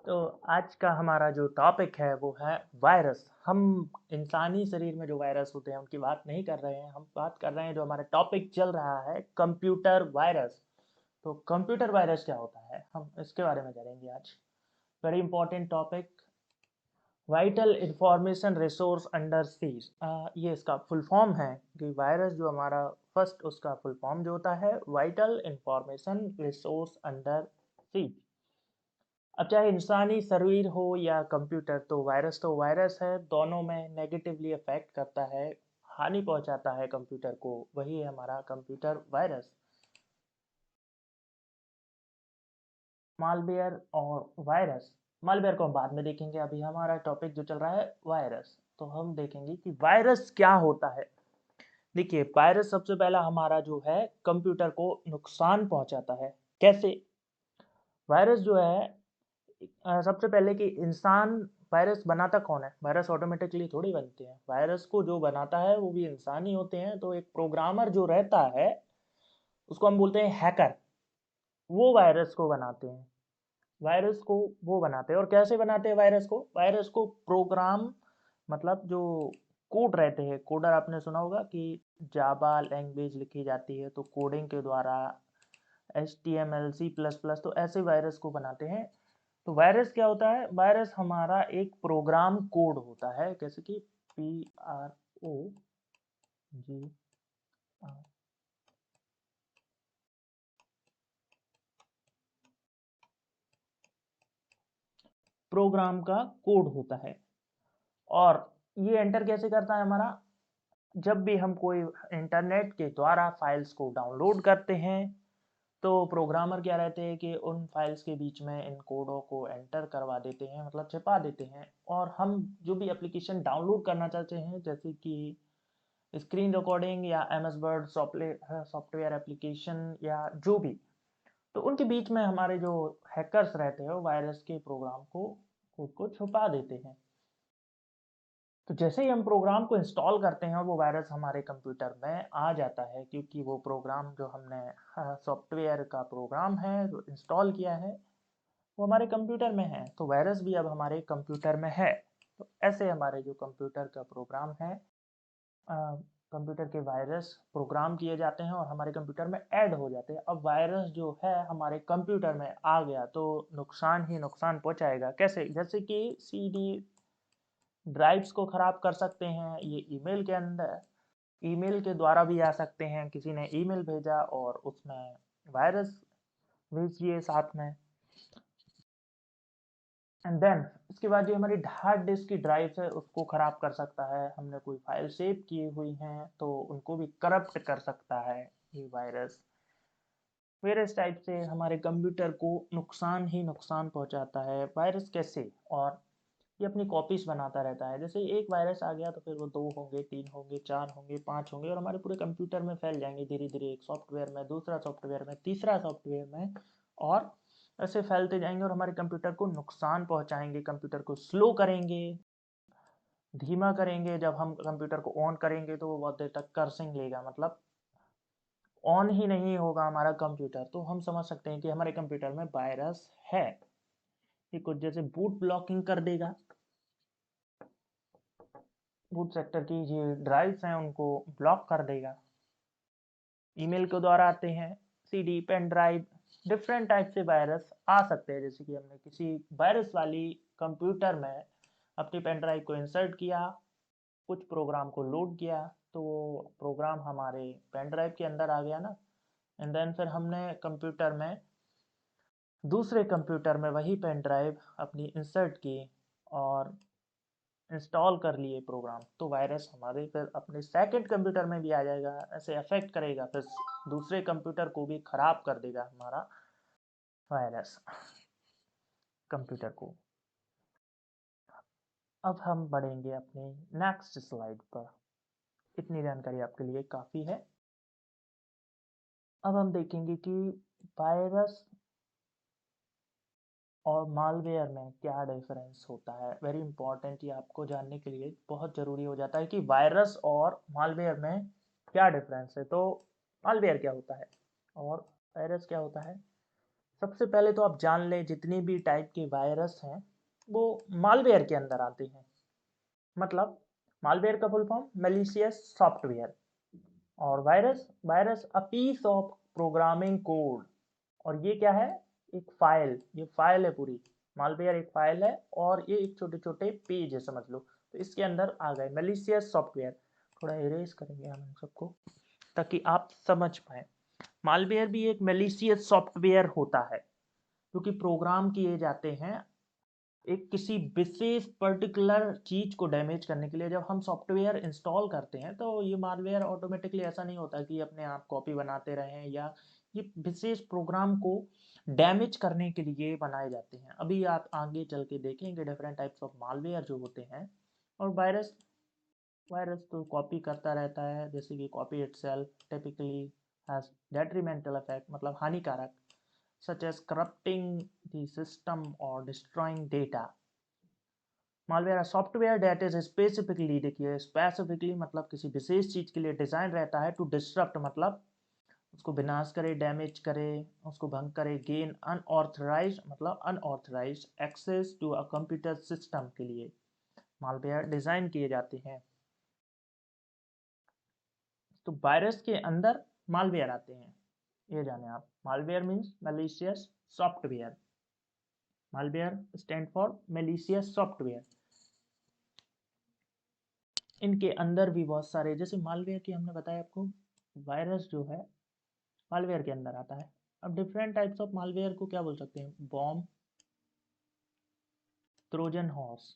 तो आज का हमारा जो टॉपिक है वो है वायरस। हम इंसानी शरीर में जो वायरस होते हैं उनकी बात नहीं कर रहे हैं, हम बात कर रहे हैं जो हमारा टॉपिक चल रहा है कंप्यूटर वायरस। तो कंप्यूटर वायरस क्या होता है, हम इसके बारे में जानेंगे आज। Very important topic. Vital information resource under seize, ये इसका फुल फॉर्म है कि वायरस जो हमारा फर्स्ट उसका फुल फॉर्म जो होता है vital information resource under seize. अब चाहे इंसानी शरीर हो या कंप्यूटर, तो वायरस है, दोनों में नेगेटिवली अफेक्ट करता है, हानि पहुंचाता है कंप्यूटर को, वही है हमारा कंप्यूटर वायरस। मालवेयर और वायरस। मालवेयर को हम बाद में देखेंगे, अभी हमारा टॉपिक जो चल रहा है वायरस। तो हम देखेंगे कि वायरस क्या होता है। देखिए, वायरस सबसे पहला हमारा जो है कंप्यूटर को नुकसान पहुंचाता है। कैसे? वायरस जो है सबसे पहले कि इंसान, वायरस बनाता कौन है? वायरस ऑटोमेटिकली थोड़ी बनते हैं, वायरस को जो बनाता है वो भी इंसान ही होते हैं। तो एक प्रोग्रामर जो रहता है उसको हम बोलते हैं हैकर, वो वायरस को बनाते हैं। वायरस को वो बनाते हैं, और कैसे बनाते हैं वायरस को? वायरस को प्रोग्राम, मतलब जो कोड रहते हैं, कोडर आपने सुना होगा कि जावा लैंग्वेज लिखी जाती है तो कोडिंग के द्वारा HTML C++, तो ऐसे वायरस को बनाते हैं। तो वायरस क्या होता है? वायरस हमारा एक प्रोग्राम कोड होता है, जैसे कि PROGR, प्रोग्राम का कोड होता है। और ये एंटर कैसे करता है हमारा? जब भी हम कोई इंटरनेट के द्वारा फाइल्स को डाउनलोड करते हैं, तो प्रोग्रामर क्या रहते हैं कि उन फाइल्स के बीच में इन कोडों को एंटर करवा देते हैं, मतलब छिपा देते हैं। और हम जो भी एप्लीकेशन डाउनलोड करना चाहते हैं, जैसे कि स्क्रीन रिकॉर्डिंग या MS वर्ड सॉफ्टवेयर एप्लीकेशन या जो भी, तो उनके बीच में हमारे जो हैकर्स रहते हैं वो वायरस के प्रोग्राम को, कोड को छुपा देते हैं। तो जैसे ही हम प्रोग्राम को इंस्टॉल करते हैं और वो वायरस हमारे कंप्यूटर में आ जाता है, क्योंकि वो प्रोग्राम जो हमने सॉफ्टवेयर का प्रोग्राम है जो इंस्टॉल किया है वो हमारे कंप्यूटर में है, तो वायरस भी अब हमारे कंप्यूटर में है। तो ऐसे हमारे जो कंप्यूटर का प्रोग्राम है, कंप्यूटर के वायरस प्रोग्राम किए जाते हैं और हमारे कंप्यूटर में ऐड हो जाते हैं। अब वायरस जो है हमारे कंप्यूटर में आ गया तो नुकसान ही नुकसान पहुंचाएगा। कैसे? जैसे कि CD ड्राइव्स को ख़राब कर सकते हैं, ये ईमेल के अंदर, ईमेल के द्वारा भी आ सकते हैं। किसी ने ईमेल भेजा और उसमें वायरस भेज दिए साथ में। एंड देन इसके बाद जो हमारी हार्ड डिस्क की ड्राइव है उसको ख़राब कर सकता है। हमने कोई फाइल सेव की हुई हैं तो उनको भी करप्ट कर सकता है ये वायरस। वेरियस टाइप से हमारे कंप्यूटर को नुकसान ही नुकसान पहुंचाता है वायरस। कैसे? और ये अपनी कॉपीज बनाता रहता है। जैसे एक वायरस आ गया तो फिर वो 2 होंगे, 3 होंगे, 4 होंगे, 5 होंगे, और हमारे पूरे कंप्यूटर में फैल जाएंगे धीरे धीरे, एक सॉफ्टवेयर में, दूसरा सॉफ्टवेयर में, तीसरा सॉफ्टवेयर में, और ऐसे फैलते जाएंगे और हमारे कंप्यूटर को नुकसान पहुंचाएंगे, कंप्यूटर को स्लो करेंगे, धीमा करेंगे। जब हम कंप्यूटर को ऑन करेंगे तो वो बहुत देर तक कर्सिंग लेगा, मतलब ऑन ही नहीं होगा हमारा कंप्यूटर। तो हम समझ सकते हैं कि हमारे कंप्यूटर में वायरस है। ये कुछ जैसे बूट ब्लॉकिंग कर देगा, बूट सेक्टर की जो ड्राइव्स हैं उनको ब्लॉक कर देगा। ईमेल के द्वारा आते हैं, CD pen drive, different type से वायरस आ सकते हैं। जैसे कि हमने किसी वायरस वाली कंप्यूटर में अपनी पेन ड्राइव को इंसर्ट किया, कुछ प्रोग्राम को लोड किया, तो वो प्रोग्राम हमारे पेन ड्राइव के अंदर आ गया ना। एंड देन फिर हमने कंप्यूटर में, दूसरे कंप्यूटर में वही पेन ड्राइव अपनी इंसर्ट की और इंस्टॉल कर लिए प्रोग्राम, तो वायरस हमारे फिर अपने सेकंड कंप्यूटर में भी आ जाएगा, ऐसे अफेक्ट करेगा, फिर दूसरे कंप्यूटर को भी खराब कर देगा हमारा वायरस कंप्यूटर को। अब हम बढ़ेंगे अपने नेक्स्ट स्लाइड पर। इतनी जानकारी आपके लिए काफ़ी है। अब हम देखेंगे कि वायरस और मालवेयर में क्या डिफरेंस होता है। वेरी इंपॉर्टेंट, ये आपको जानने के लिए बहुत ज़रूरी हो जाता है कि वायरस और मालवेयर में क्या डिफरेंस है। तो मालवेयर क्या होता है और वायरस क्या होता है? सबसे पहले तो आप जान लें जितनी भी टाइप के वायरस हैं वो मालवेयर के अंदर आते हैं। मतलब मालवेयर का फुल फॉर्म मैलिशियस सॉफ्टवेयर, और virus virus a piece of programming code. और ये क्या है, एक फाइल, ये फाइल है पूरी। मालवेयर एक फाइल है और ये एक छोटे छोटे पेज है समझ लो। तो इसके अंदर आ गए मैलिशियस सॉफ्टवेयर। थोड़ा इरेज करेंगे हम इन सबको ताकि आप समझ पाए। मालवेयर भी एक मैलिशियस सॉफ्टवेयर होता है क्योंकि प्रोग्राम किए जाते हैं एक किसी विशेष पर्टिकुलर चीज को डैमेज करने के लिए। जब हम सॉफ्टवेयर इंस्टॉल करते हैं तो ये मालवेयर ऑटोमेटिकली ऐसा नहीं होता कि अपने आप कॉपी बनाते रहें, या ये विशेष प्रोग्राम को डैमेज करने के लिए बनाए जाते हैं। अभी आप आगे चल के देखेंगे डिफरेंट टाइप्स ऑफ मालवेयर जो होते हैं। और वायरस वायरस तो कॉपी करता रहता है, जैसे कि copy itself typically has detrimental effect, मतलब हानिकारक, such as corrupting the system or destroying data. Malware software that is specifically, देखिए स्पेसिफिकली मतलब किसी विशेष चीज के लिए डिजाइन रहता है टू डिस्टरप्ट, मतलब उसको विनाश करे, डैमेज करे, उसको भंग करे। गेन अनऑथराइज मतलब unauthorised access to a computer system के लिए मालवेयर डिजाइन किए जाते हैं। तो वायरस के अंदर मालवेयर आते हैं, ये जाने आप। Malware means malicious software. Malware stand for malicious software. इनके अंदर भी बहुत सारे, जैसे मालवेयर की हमने बताया आपको, वायरस जो है मालवेयर के अंदर आता है। अब डिफरेंट टाइप्स ऑफ मालवेयर को क्या बोल सकते हैं, bomb, Trojan horse,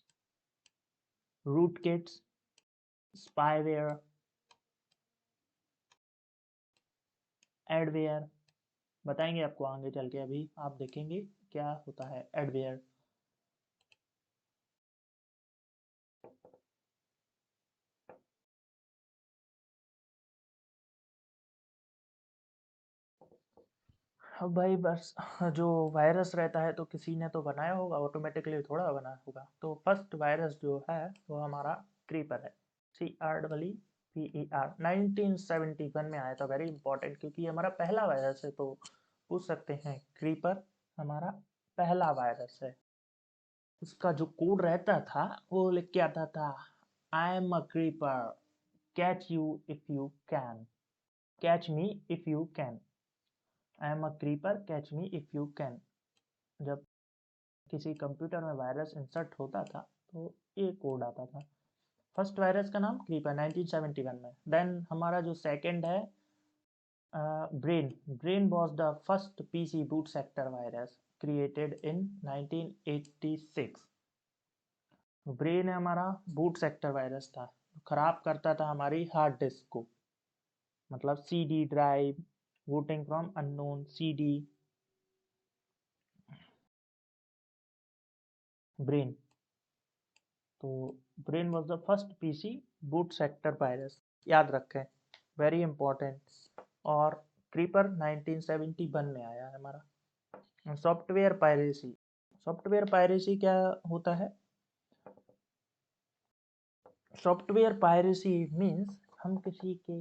root kits, spyware, adware. बताएंगे आपको आगे चल के, अभी आप देखेंगे क्या होता है एडवेयर। अब भाई बस जो वायरस रहता है तो किसी ने तो बनाया होगा, ऑटोमेटिकली थोड़ा बना होगा। तो फर्स्ट वायरस जो है वो हमारा क्रीपर है, CREEPER। 1971 में आया था, वेरी इंपॉर्टेंट क्योंकि ये हमारा पहला वायरस है। तो पूछ सकते हैं क्रीपर हमारा पहला वायरस है। उसका जो कोड रहता था वो लिख के आता था, I am a creeper, catch you if you can, catch me if you can, I am a creeper, catch me if you can. जब किसी कंप्यूटर में वायरस इंसर्ट होता था तो ये कोड आता था। फर्स्ट वायरस का नाम क्रीपर 1971 में। देन हमारा जो सेकंड है Brain. Brain was the first PC boot sector virus created in 1986। Brain हमारा बूट सेक्टर वायरस था, खराब करता था हमारी हार्ड डिस्क को, मतलब CD drive, booting from unknown CD. Brain, तो Brain was the first PC boot sector virus, याद रखें, वेरी इंपॉर्टेंट। और क्रीपर 1971 में आया है हमारा। Software piracy. सॉफ्टवेयर पायरेसी क्या होता है, सॉफ्टवेयर पायरेसी मीन्स हम किसी के,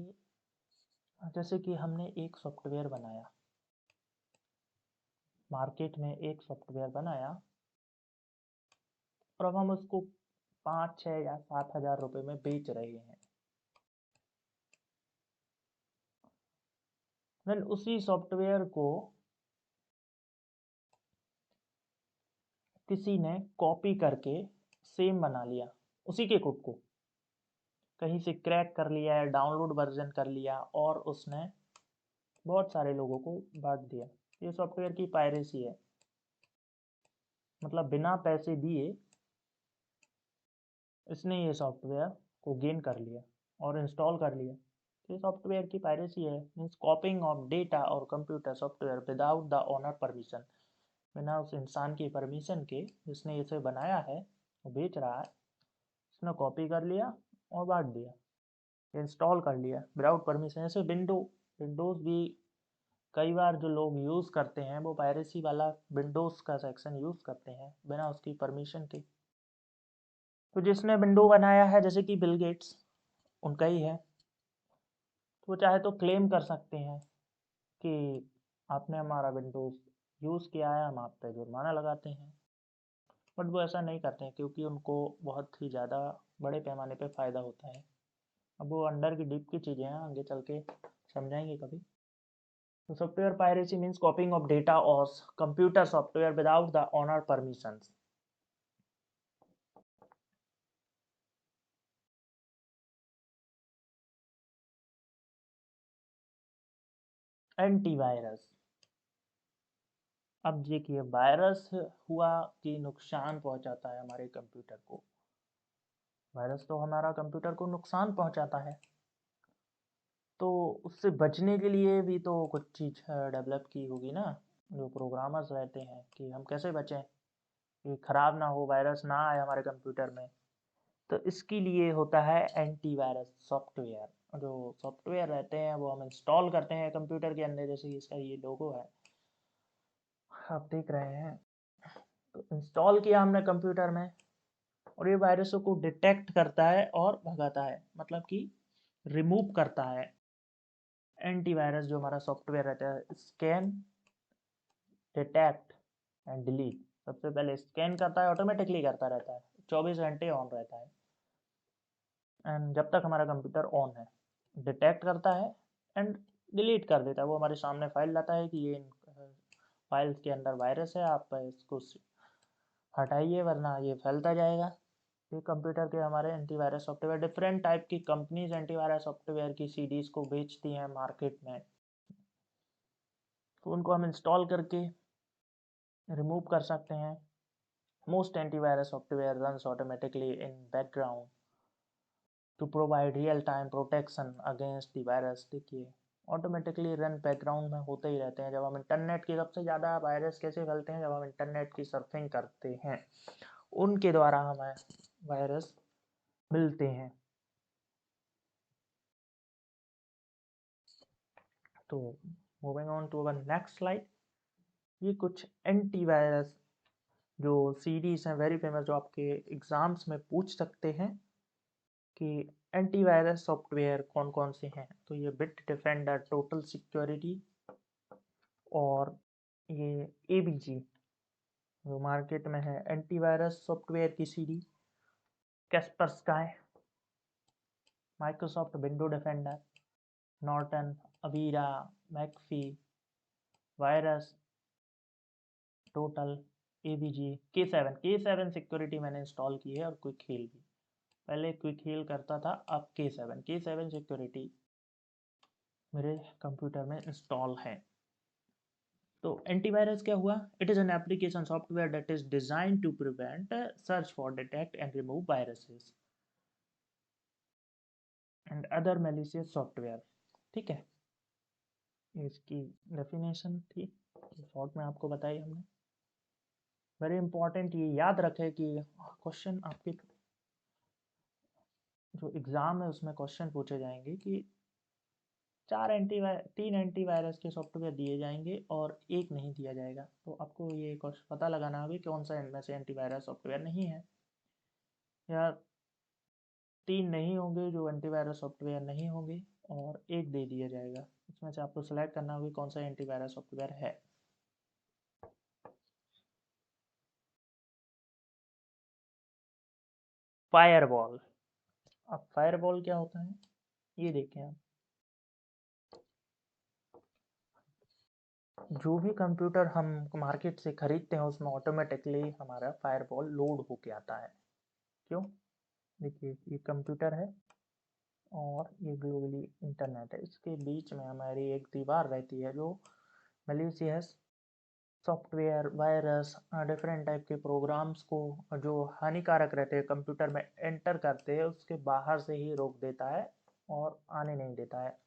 जैसे कि हमने एक सॉफ्टवेयर बनाया, मार्केट में एक सॉफ्टवेयर बनाया और अब हम उसको 5, 6 या 7 हज़ार रुपये में बेच रहे हैं। देन उसी सॉफ्टवेयर को किसी ने कॉपी करके सेम बना लिया, उसी के कोड को कहीं से क्रैक कर लिया है, डाउनलोड वर्जन कर लिया और उसने बहुत सारे लोगों को बांट दिया। ये सॉफ्टवेयर की पायरेसी है, मतलब बिना पैसे दिए इसने ये सॉफ्टवेयर को गेन कर लिया और इंस्टॉल कर लिया। ये सॉफ्टवेयर की पायरेसी है, मीन्स कॉपिंग ऑफ डेटा और computer software without the owner permission. बिना उस इंसान की परमिशन के जिसने इसे बनाया है, वो बेच रहा है, उसने कॉपी कर लिया और बांट दिया, इंस्टॉल कर लिया विदाउट परमिशन। जैसे विंडोज़ भी कई बार जो लोग यूज़ करते हैं वो पायरेसी वाला विंडोज़ का सेक्शन यूज़ करते हैं बिना उसकी परमिशन के। तो जिसने विंडो बनाया है जैसे कि बिल गेट्स, उनका ही है, तो वो चाहे तो क्लेम कर सकते हैं कि आपने हमारा विंडोज़ यूज़ किया है हम आप पे जुर्माना लगाते हैं। बट वो ऐसा नहीं करते हैं क्योंकि उनको बहुत ही ज़्यादा बड़े पैमाने पे फ़ायदा होता है। अब वो अंडर की डीप की चीज़ें हैं, आगे चल के समझाएंगे कभी। तो software piracy means copying of data और computer software without the owner permissions. Antivirus, अब देखिए वायरस हुआ कि नुकसान पहुंचाता है हमारे कंप्यूटर को। वायरस तो हमारा कंप्यूटर को नुकसान पहुंचाता है, तो उससे बचने के लिए भी तो कुछ चीज़ डेवलप की होगी ना, जो प्रोग्रामर्स रहते हैं, कि हम कैसे बचें कि ख़राब ना हो, वायरस ना आए हमारे कंप्यूटर में। तो इसके लिए होता है एंटीवायरस सॉफ्टवेयर। जो सॉफ्टवेयर रहते हैं वो हम इंस्टॉल करते हैं कंप्यूटर के अंदर, जैसे इसका ये लोगो है आप देख रहे हैं। तो इंस्टॉल किया हमने कंप्यूटर में, और ये वायरसों को डिटेक्ट करता है और भगाता है, मतलब कि रिमूव करता है। एंटीवायरस जो हमारा सॉफ्टवेयर रहता है, स्कैन, डिटेक्ट एंड डिलीट। सबसे पहले स्कैन करता है, ऑटोमेटिकली करता रहता है, 24 घंटे ऑन रहता है, एंड जब तक हमारा कंप्यूटर ऑन है। डिटेक्ट करता है एंड डिलीट कर देता है। वो हमारे सामने फाइल लाता है कि ये फाइल्स के अंदर वायरस है, आप इसको हटाइए वरना ये फैलता जाएगा। ये कंप्यूटर के हमारे एंटीवायरस सॉफ्टवेयर। डिफरेंट टाइप की कंपनीज एंटीवायरस सॉफ्टवेयर की सीडीज को बेचती हैं मार्केट में, तो उनको हम इंस्टॉल करके रिमूव कर सकते हैं। Most antivirus software runs automatically in background to provide real time protection against the virus. देखिए ऑटोमेटिकली रन बैकग्राउंड में होते ही रहते हैं। जब हम इंटरनेट की, सबसे ज़्यादा वायरस कैसे फैलते हैं, जब हम इंटरनेट की सर्फिंग करते हैं, उनके द्वारा हमें वायरस मिलते हैं। तो moving on to our next slide, ये कुछ एंटीवायरस जो सीरीज हैं वेरी फेमस, जो आपके एग्जाम्स में पूछ सकते हैं कि एंटीवायरस सॉफ्टवेयर कौन कौन से हैं। तो ये बिट डिफेंडर, टोटल सिक्योरिटी, और ये एबीजी जो मार्केट में है एंटीवायरस सॉफ्टवेयर की series. Kaspersky, Microsoft Window Defender, Norton, Avira, McAfee, virus, total, AVG, के7 सिक्योरिटी मैंने इंस्टॉल की है, और क्विक हील भी। पहले क्विक हील करता था, अब के7 सिक्योरिटी मेरे कंप्यूटर में इंस्टॉल है। तो एंटीवायरस क्या हुआ? It is an application software that is design to prevent, search for, detect and remove viruses and other malicious software. ठीक है, इसकी डेफिनेशन थी, शॉर्ट में आपको बताई हमने। वेरी इंपॉर्टेंट, ये याद रखें कि क्वेश्चन आपके जो एग्ज़ाम है उसमें क्वेश्चन पूछे जाएंगे कि 3 एंटीवायरस के सॉफ्टवेयर दिए जाएंगे और एक नहीं दिया जाएगा। तो आपको ये पता लगाना होगा कौन सा इनमें से एंटीवायरस सॉफ्टवेयर नहीं है, या 3 नहीं होंगे जो एंटीवायरस सॉफ्टवेयर नहीं होंगे, और एक दे दिया जाएगा। उसमें से आपको सेलेक्ट करना होगा कौन सा एंटीवायरस सॉफ्टवेयर है। फायरवॉल, अब फायरवॉल क्या होता है ये देखें आप। जो भी कंप्यूटर हम मार्केट से खरीदते हैं उसमें ऑटोमेटिकली हमारा फायरवॉल लोड होके आता है। क्यों? देखिए ये कंप्यूटर है और ये ग्लोबली इंटरनेट है, इसके बीच में हमारी एक दीवार रहती है जो malicious software, virus, different type के प्रोग्राम्स को जो हानिकारक रहते हैं कंप्यूटर में एंटर करते हैं, उसके बाहर से ही रोक देता है और आने नहीं देता है।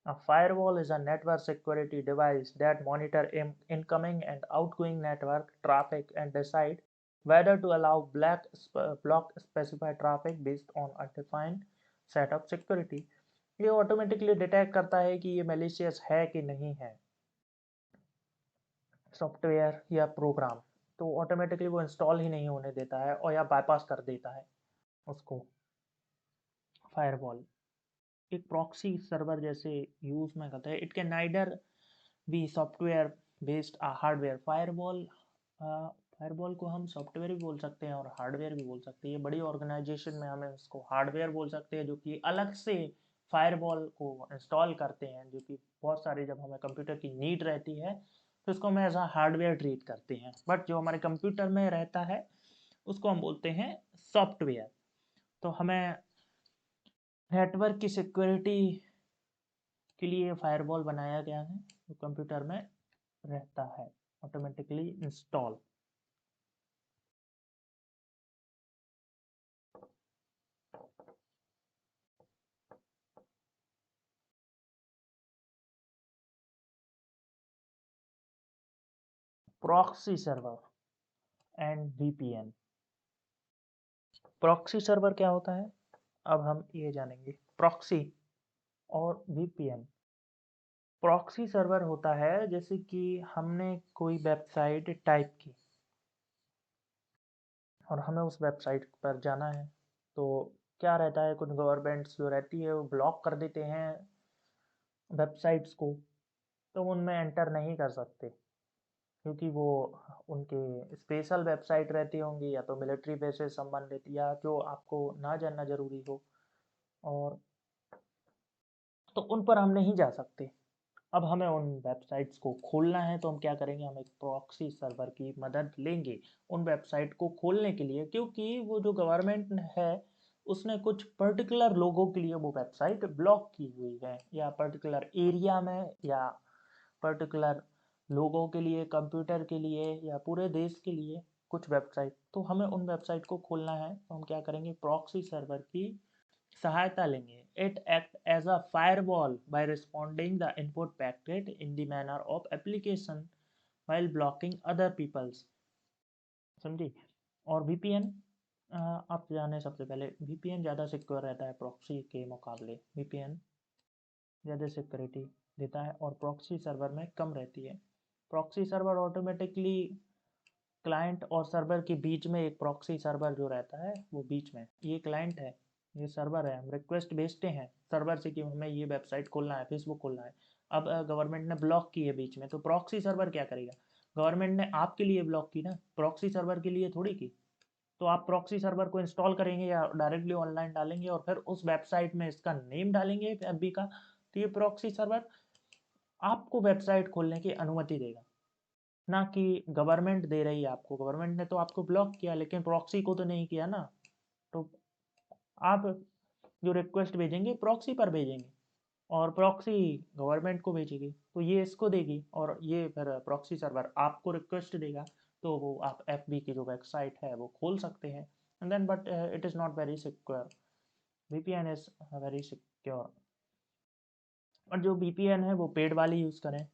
A firewall is a network security device that monitor incoming and outgoing network traffic and decide whether to allow block specified traffic based on a defined set of security। ये ऑटोमेटिकली डिटेक्ट करता है कि ये malicious है कि नहीं है software या प्रोग्राम, तो ऑटोमेटिकली वो इंस्टॉल ही नहीं होने देता है और या बाईपास कर देता है उसको। फायरवॉल एक प्रॉक्सी सर्वर जैसे यूज में करता है। It can neither be software based hardware firewall. Firewall को हम सॉफ्टवेयर भी बोल सकते हैं और हार्डवेयर भी बोल सकते हैं। ये बड़ी ऑर्गेनाइजेशन में हमें इसको हार्डवेयर बोल सकते हैं, जो कि अलग से फायरवॉल को इंस्टॉल करते हैं, जो कि बहुत सारे जब हमें कंप्यूटर की नीड रहती है तो इसको हम एज अ हार्डवेयर ट्रीट करते हैं। बट जो हमारे कंप्यूटर में रहता है उसको हम बोलते हैं सॉफ्टवेयर। तो हमें नेटवर्क की सिक्योरिटी के लिए फायरवॉल बनाया गया है जो कंप्यूटर में रहता है automatically install. Proxy server and VPN. Proxy server क्या होता है, अब हम ये जानेंगे। प्रॉक्सी और वीपीएन। प्रॉक्सी सर्वर होता है जैसे कि हमने कोई वेबसाइट टाइप की और हमें उस वेबसाइट पर जाना है, तो क्या रहता है, कुछ गवर्नमेंट्स जो रहती है वो ब्लॉक कर देते हैं वेबसाइट्स को, तो उनमें एंटर नहीं कर सकते क्योंकि वो उनके स्पेशल वेबसाइट रहती होंगी या तो मिलिट्री बेस से संबंधित या जो आपको ना जानना ज़रूरी हो, और तो उन पर हम नहीं जा सकते। अब हमें उन वेबसाइट्स को खोलना है तो हम क्या करेंगे, हम एक प्रॉक्सी सर्वर की मदद लेंगे उन वेबसाइट को खोलने के लिए, क्योंकि वो जो गवर्नमेंट है उसने कुछ पर्टिकुलर लोगों के लिए वो वेबसाइट ब्लॉक की हुई है, या पर्टिकुलर एरिया में, या पर्टिकुलर लोगों के लिए, कंप्यूटर के लिए, या पूरे देश के लिए कुछ वेबसाइट। तो हमें उन वेबसाइट को खोलना है तो हम क्या करेंगे, प्रॉक्सी सर्वर की सहायता लेंगे। It act as a firewall by responding the input packet in the manner of application while blocking other people's। समझी। और वीपीएन, आप जाने सबसे पहले वीपीएन ज़्यादा सिक्योर रहता है प्रॉक्सी के मुकाबले। वीपीएन ज़्यादा सिक्योरिटी देता है और प्रॉक्सी सर्वर में कम रहती है। प्रॉक्सी सर्वर ऑटोमेटिकली क्लाइंट और सर्वर के बीच में, एक प्रॉक्सी सर्वर जो रहता है वो बीच में, ये क्लाइंट है, ये सर्वर है। हम रिक्वेस्ट भेजते हैं सर्वर से कि हमें ये वेबसाइट खोलना है, फेसबुक खोलना है। अब गवर्नमेंट ने ब्लॉक की है बीच में, तो प्रॉक्सी सर्वर क्या करेगा, गवर्नमेंट ने आपके लिए ब्लॉक की ना, प्रॉक्सी सर्वर के लिए थोड़ी की। तो आप प्रॉक्सी सर्वर को इंस्टॉल करेंगे या डायरेक्टली ऑनलाइन डालेंगे और फिर उस वेबसाइट में इसका नेम डालेंगे एफबी का, तो ये प्रॉक्सी सर्वर आपको वेबसाइट खोलने की अनुमति देगा, ना कि गवर्नमेंट दे रही है आपको। गवर्नमेंट ने तो आपको ब्लॉक किया लेकिन प्रॉक्सी को तो नहीं किया ना। तो आप जो रिक्वेस्ट भेजेंगे प्रॉक्सी पर भेजेंगे और प्रॉक्सी गवर्नमेंट को भेजेगी, तो ये इसको देगी और ये फिर प्रॉक्सी सर्वर आपको रिक्वेस्ट देगा, तो वो आप एफबी की जो वेबसाइट है वो खोल सकते हैं। And then but it is not very secure. VPN is very secure. और जो वीपीएन है वो पेड वाली यूज़ करें।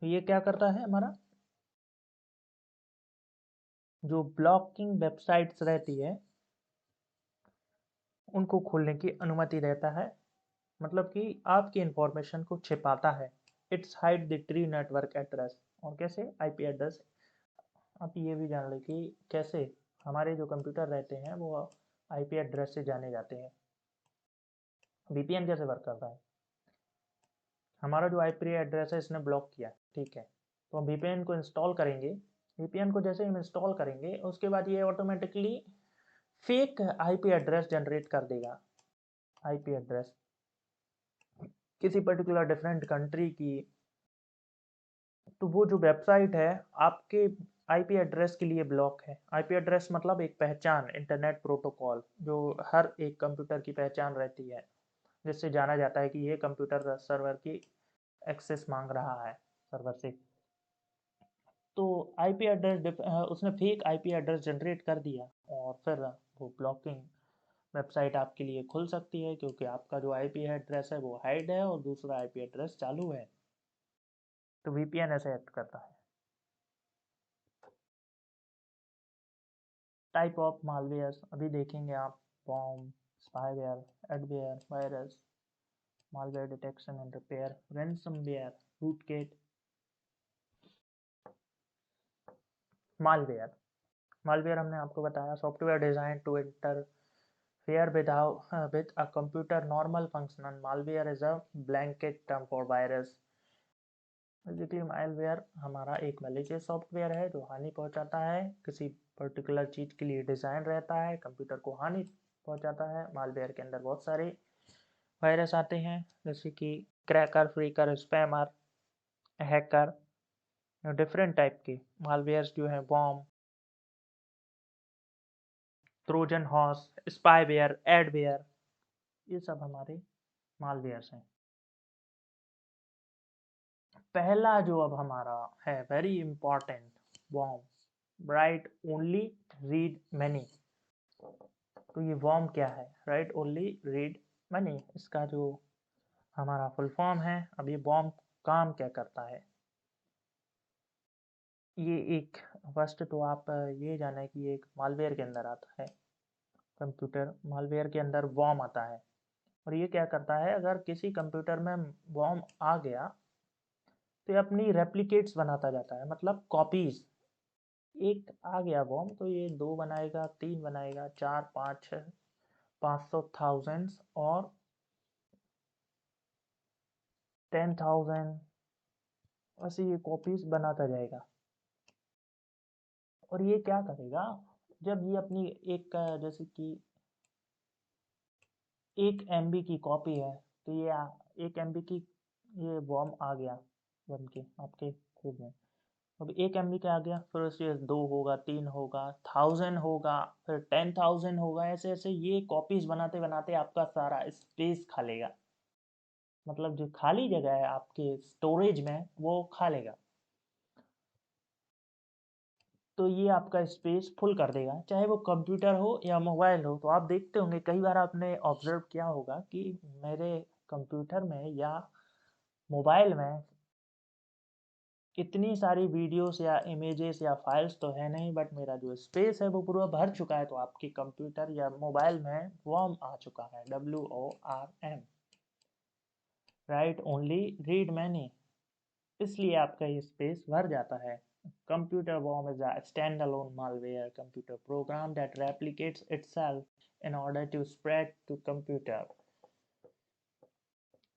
तो ये क्या करता है, हमारा जो ब्लॉकिंग वेबसाइट्स रहती है उनको खोलने की अनुमति देता है, मतलब कि आपकी इंफॉर्मेशन को छिपाता है। It's hide the tree network address. और कैसे, आईपी एड्रेस। आप ये भी जान लें कि कैसे हमारे जो कंप्यूटर रहते हैं वो आईपी एड्रेस से जाने जाते हैं। वीपीएन कैसे वर्क करता है, हमारा जो आईपी एड्रेस है इसने ब्लॉक किया, ठीक है, तो हम वीपीएन को इंस्टॉल करेंगे। वीपीएन को जैसे हम इंस्टॉल करेंगे उसके बाद ये automatically fake IP address generate कर देगा। आईपी एड्रेस किसी पर्टिकुलर डिफरेंट कंट्री की, तो वो जो वेबसाइट है आपके आईपी एड्रेस के लिए ब्लॉक है। आईपी एड्रेस मतलब एक पहचान, इंटरनेट प्रोटोकॉल, जो हर एक कंप्यूटर की पहचान रहती है, जिससे जाना जाता है कि ये कंप्यूटर सर्वर की एक्सेस मांग रहा है सर्वर से। तो आईपी एड्रेस उसने फेक आईपी एड्रेस जनरेट कर दिया और फिर वो ब्लॉकिंग वेबसाइट आपके लिए खुल सकती है, क्योंकि आपका जो आईपी एड्रेस है वो हाइड है और दूसरा आईपी एड्रेस चालू है। तो वीपीएन ऐसे एक्ट करता है। टाइप ऑफ मालवेयर अभी देखेंगे आप, bomb, spyware, adware, virus, malware detection and repair, ransomware, rootkit. Malware, malware हमने आपको बताया, software designed to interfere Malware with a computer normal function. Malware is a blanket term for virus. Basically malware हमारा एक malicious software है जो हानि पहुंचाता है, किसी पर्टिकुलर चीज़ के लिए डिज़ाइन रहता है, कंप्यूटर को हानि पहुंचाता है। मालवेयर के अंदर बहुत सारे वायरस आते हैं जैसे कि cracker, Fricker, spammer, hacker, different type के मालवेयर्स जो हैं, bomb, Trojan horse, spyware, adware, ये सब हमारे मालवेयर्स हैं। पहला जो अब हमारा है very important, bomb, right only read many. तो ये वॉर्म क्या है? राइट ओनली रीड मनी, इसका जो हमारा फुल फॉर्म है। अब ये बॉम्ब काम क्या करता है? ये एक फर्स्ट तो आप ये जाने कि ये एक मालवेयर के अंदर आता है, कंप्यूटर मालवेयर के अंदर वॉर्म आता है। और ये क्या करता है, अगर किसी कंप्यूटर में वॉर्म आ गया तो ये अपनी रेप्लिकेट्स बनाता जाता है, मतलब कॉपीज। एक आ गया वॉर्म तो ये 2 बनाएगा, 3 बनाएगा, 4, 5, 6, 500, थाउजेंड्स और 10,000, ऐसे ये कॉपीज बनाता जाएगा। और ये क्या करेगा, जब ये अपनी एक जैसे कि 1 MB की कॉपी है तो ये 1 MB की ये वॉर्म आ गया बन के आपके कोड में। अब 1 MB का आ गया, फिर उससे 2 होगा, 3 होगा, 1000 होगा, फिर 10,000 होगा, ऐसे ऐसे ये कॉपीज बनाते बनाते आपका सारा स्पेस खा लेगा। मतलब जो खाली जगह है आपके स्टोरेज में वो खा लेगा। तो ये आपका स्पेस फुल कर देगा, चाहे वो कंप्यूटर हो या मोबाइल हो। तो आप देखते होंगे, कई बार आपने ऑब्जर्व किया होगा कि मेरे कंप्यूटर में या मोबाइल में इतनी सारी वीडियोस या इमेजेस या फाइल्स तो है नहीं, बट मेरा जो स्पेस है वो पूरा भर चुका है। तो आपके कंप्यूटर या मोबाइल में वॉर्म आ चुका है, WORM, right only read many, इसलिए आपका ये स्पेस भर जाता है। Computer worm is a standalone malware computer program that replicates itself in order to spread to computer।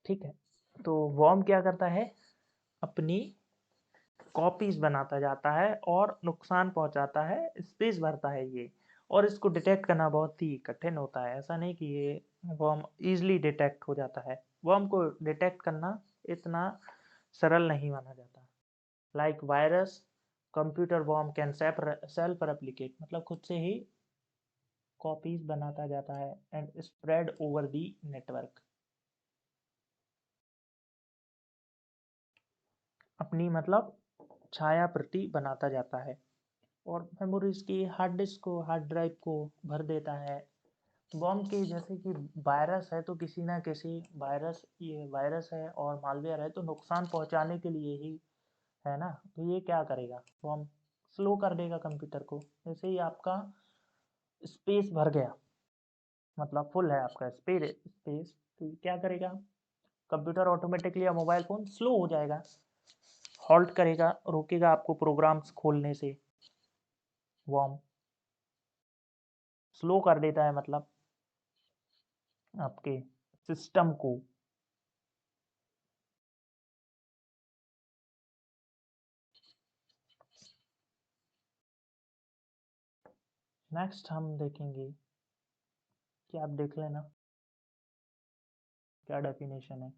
ठीक है, तो worm क्या करता है, अपनी कॉपीज बनाता जाता है और नुकसान पहुंचाता है, स्पेस भरता है ये। और इसको डिटेक्ट करना बहुत ही कठिन होता है, ऐसा नहीं कि ये वर्म इजीली डिटेक्ट हो जाता है। वर्म को डिटेक्ट करना इतना सरल नहीं माना जाता। Like virus, computer worm can self replicate, मतलब खुद से ही कॉपीज बनाता जाता है and spread over the network, अपनी मतलब छाया प्रति बनाता जाता है। और मेमोरीज की हार्ड डिस्क को, हार्ड ड्राइव को भर देता है। बॉम्ब के जैसे कि वायरस है तो किसी ना किसी वायरस, ये वायरस है और मालवेयर है तो नुकसान पहुंचाने के लिए ही है ना। तो ये क्या करेगा, बॉम्ब स्लो कर देगा कंप्यूटर को। जैसे ही आपका स्पेस भर गया, मतलब फुल है आपका स्पेस, तो ये क्या करेगा, कंप्यूटर ऑटोमेटिकली या मोबाइल फ़ोन स्लो हो जाएगा, हॉल्ट करेगा, रोकेगा आपको प्रोग्राम्स खोलने से। वॉर्म स्लो कर देता है, मतलब आपके सिस्टम को। नेक्स्ट हम देखेंगे कि आप देख लेना क्या डेफिनेशन है।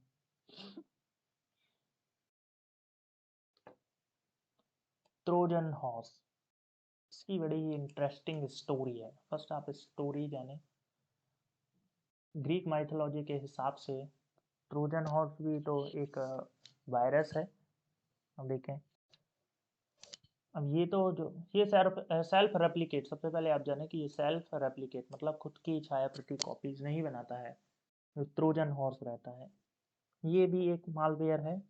ट्रोजन हॉर्स, इसकी बड़ी ही इंटरेस्टिंग स्टोरी है। फर्स्ट आप स्टोरी जाने। ग्रीक माइथोलॉजी के हिसाब से ट्रोजन हॉर्स भी तो एक वायरस है। अब देखें, अब ये तो जो ये सेल्फ रेप्लिकेट, सबसे पहले आप जाने कि ये सेल्फ रेप्लिकेट मतलब खुद की छाया प्रति कॉपीज नहीं बनाता है, जो ट्रोजन हॉर्स रहता है। ये भी एक मालवेयर है,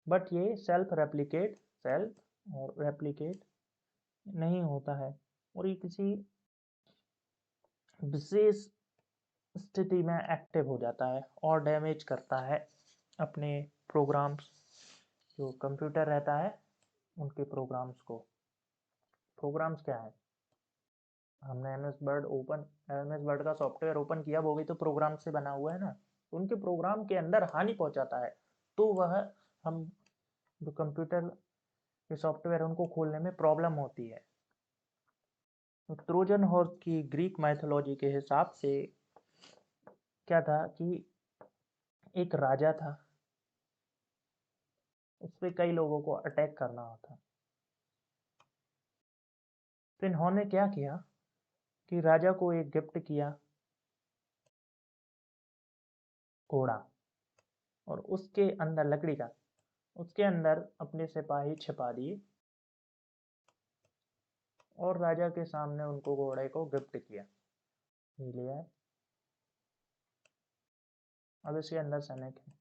बट ये सेल्फ और रेप्लिकेट नहीं होता है। और ये किसी विशेष स्थिति में एक्टिव हो जाता है और डैमेज करता है अपने प्रोग्राम्स, जो कंप्यूटर रहता है उनके प्रोग्राम्स को। प्रोग्राम्स क्या है, हमने एम एस वर्ड का सॉफ्टवेयर ओपन किया, वो भी तो प्रोग्राम से बना हुआ है ना, उनके प्रोग्राम के अंदर हानि पहुंचाता है, तो वह हम जो कंप्यूटर के सॉफ्टवेयर उनको खोलने में प्रॉब्लम होती है। तो ट्रोजन हॉर्स की ग्रीक माइथोलॉजी के हिसाब से क्या था कि एक राजा था, उस पे कई लोगों को अटैक करना था। तो इन्होंने क्या किया कि राजा को एक गिफ्ट किया, घोड़ा, और उसके अंदर लकड़ी का, उसके अंदर अपने सिपाही छिपा दिए और राजा के सामने उनको घोड़े को गिफ्ट किया। ये लिया है, अब इसके अंदर सैनिक है।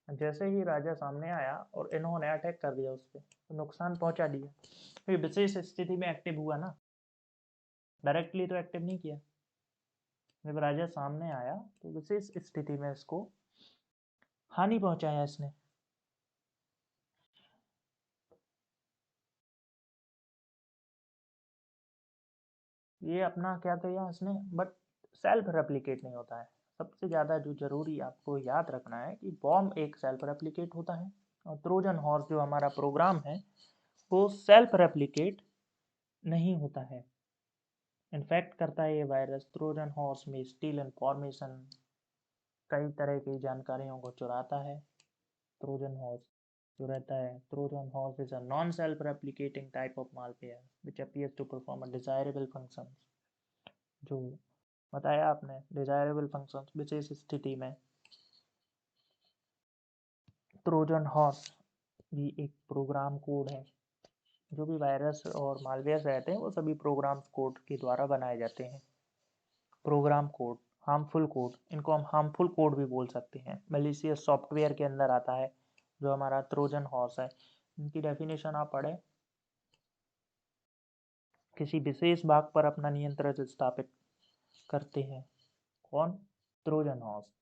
जैसे ही राजा सामने आया और इन्होंने अटैक कर दिया उस पर, तो नुकसान पहुंचा दिया। तो ये विशेष स्थिति में एक्टिव हुआ ना, डायरेक्टली तो एक्टिव नहीं किया। जब राजा सामने आया तो विशेष स्थिति में इसको हानि पहुंचाया इसने। ये अपना क्या किया इसने, बट सेल्फ रेप्लिकेट नहीं होता है। सबसे ज़्यादा जो ज़रूरी आपको याद रखना है कि बॉम्ब एक सेल्फ रेप्लिकेट होता है, और ट्रोजन हॉर्स जो हमारा प्रोग्राम है वो सेल्फ रेप्लिकेट नहीं होता है। इन्फेक्ट करता है ये वायरस, ट्रोजन हॉर्स में स्टील इंफॉर्मेशन, कई तरह की जानकारियों को चुराता है। ट्रोजन हॉर्स जो रहता है, Trojan horse is a non self replicating type of malware which appears to perform a desirable function. जो बताया आपने, डिजायरेबल फंक्शंस विशेष स्थिति में। ट्रोजन हॉर्स भी एक प्रोग्राम कोड है। जो भी वायरस और मालवेयर रहते हैं वो सभी प्रोग्राम कोड के द्वारा बनाए जाते हैं। प्रोग्राम कोड, हार्मफुल कोड, इनको हम हार्मफुल कोड भी बोल सकते हैं, मलिशियस सॉफ्टवेयर के अंदर आता है जो हमारा ट्रोजन हॉर्स है। इनकी डेफिनेशन आप पढ़े, किसी विशेष भाग पर अपना नियंत्रण स्थापित करते हैं। कौन? Trojan horse.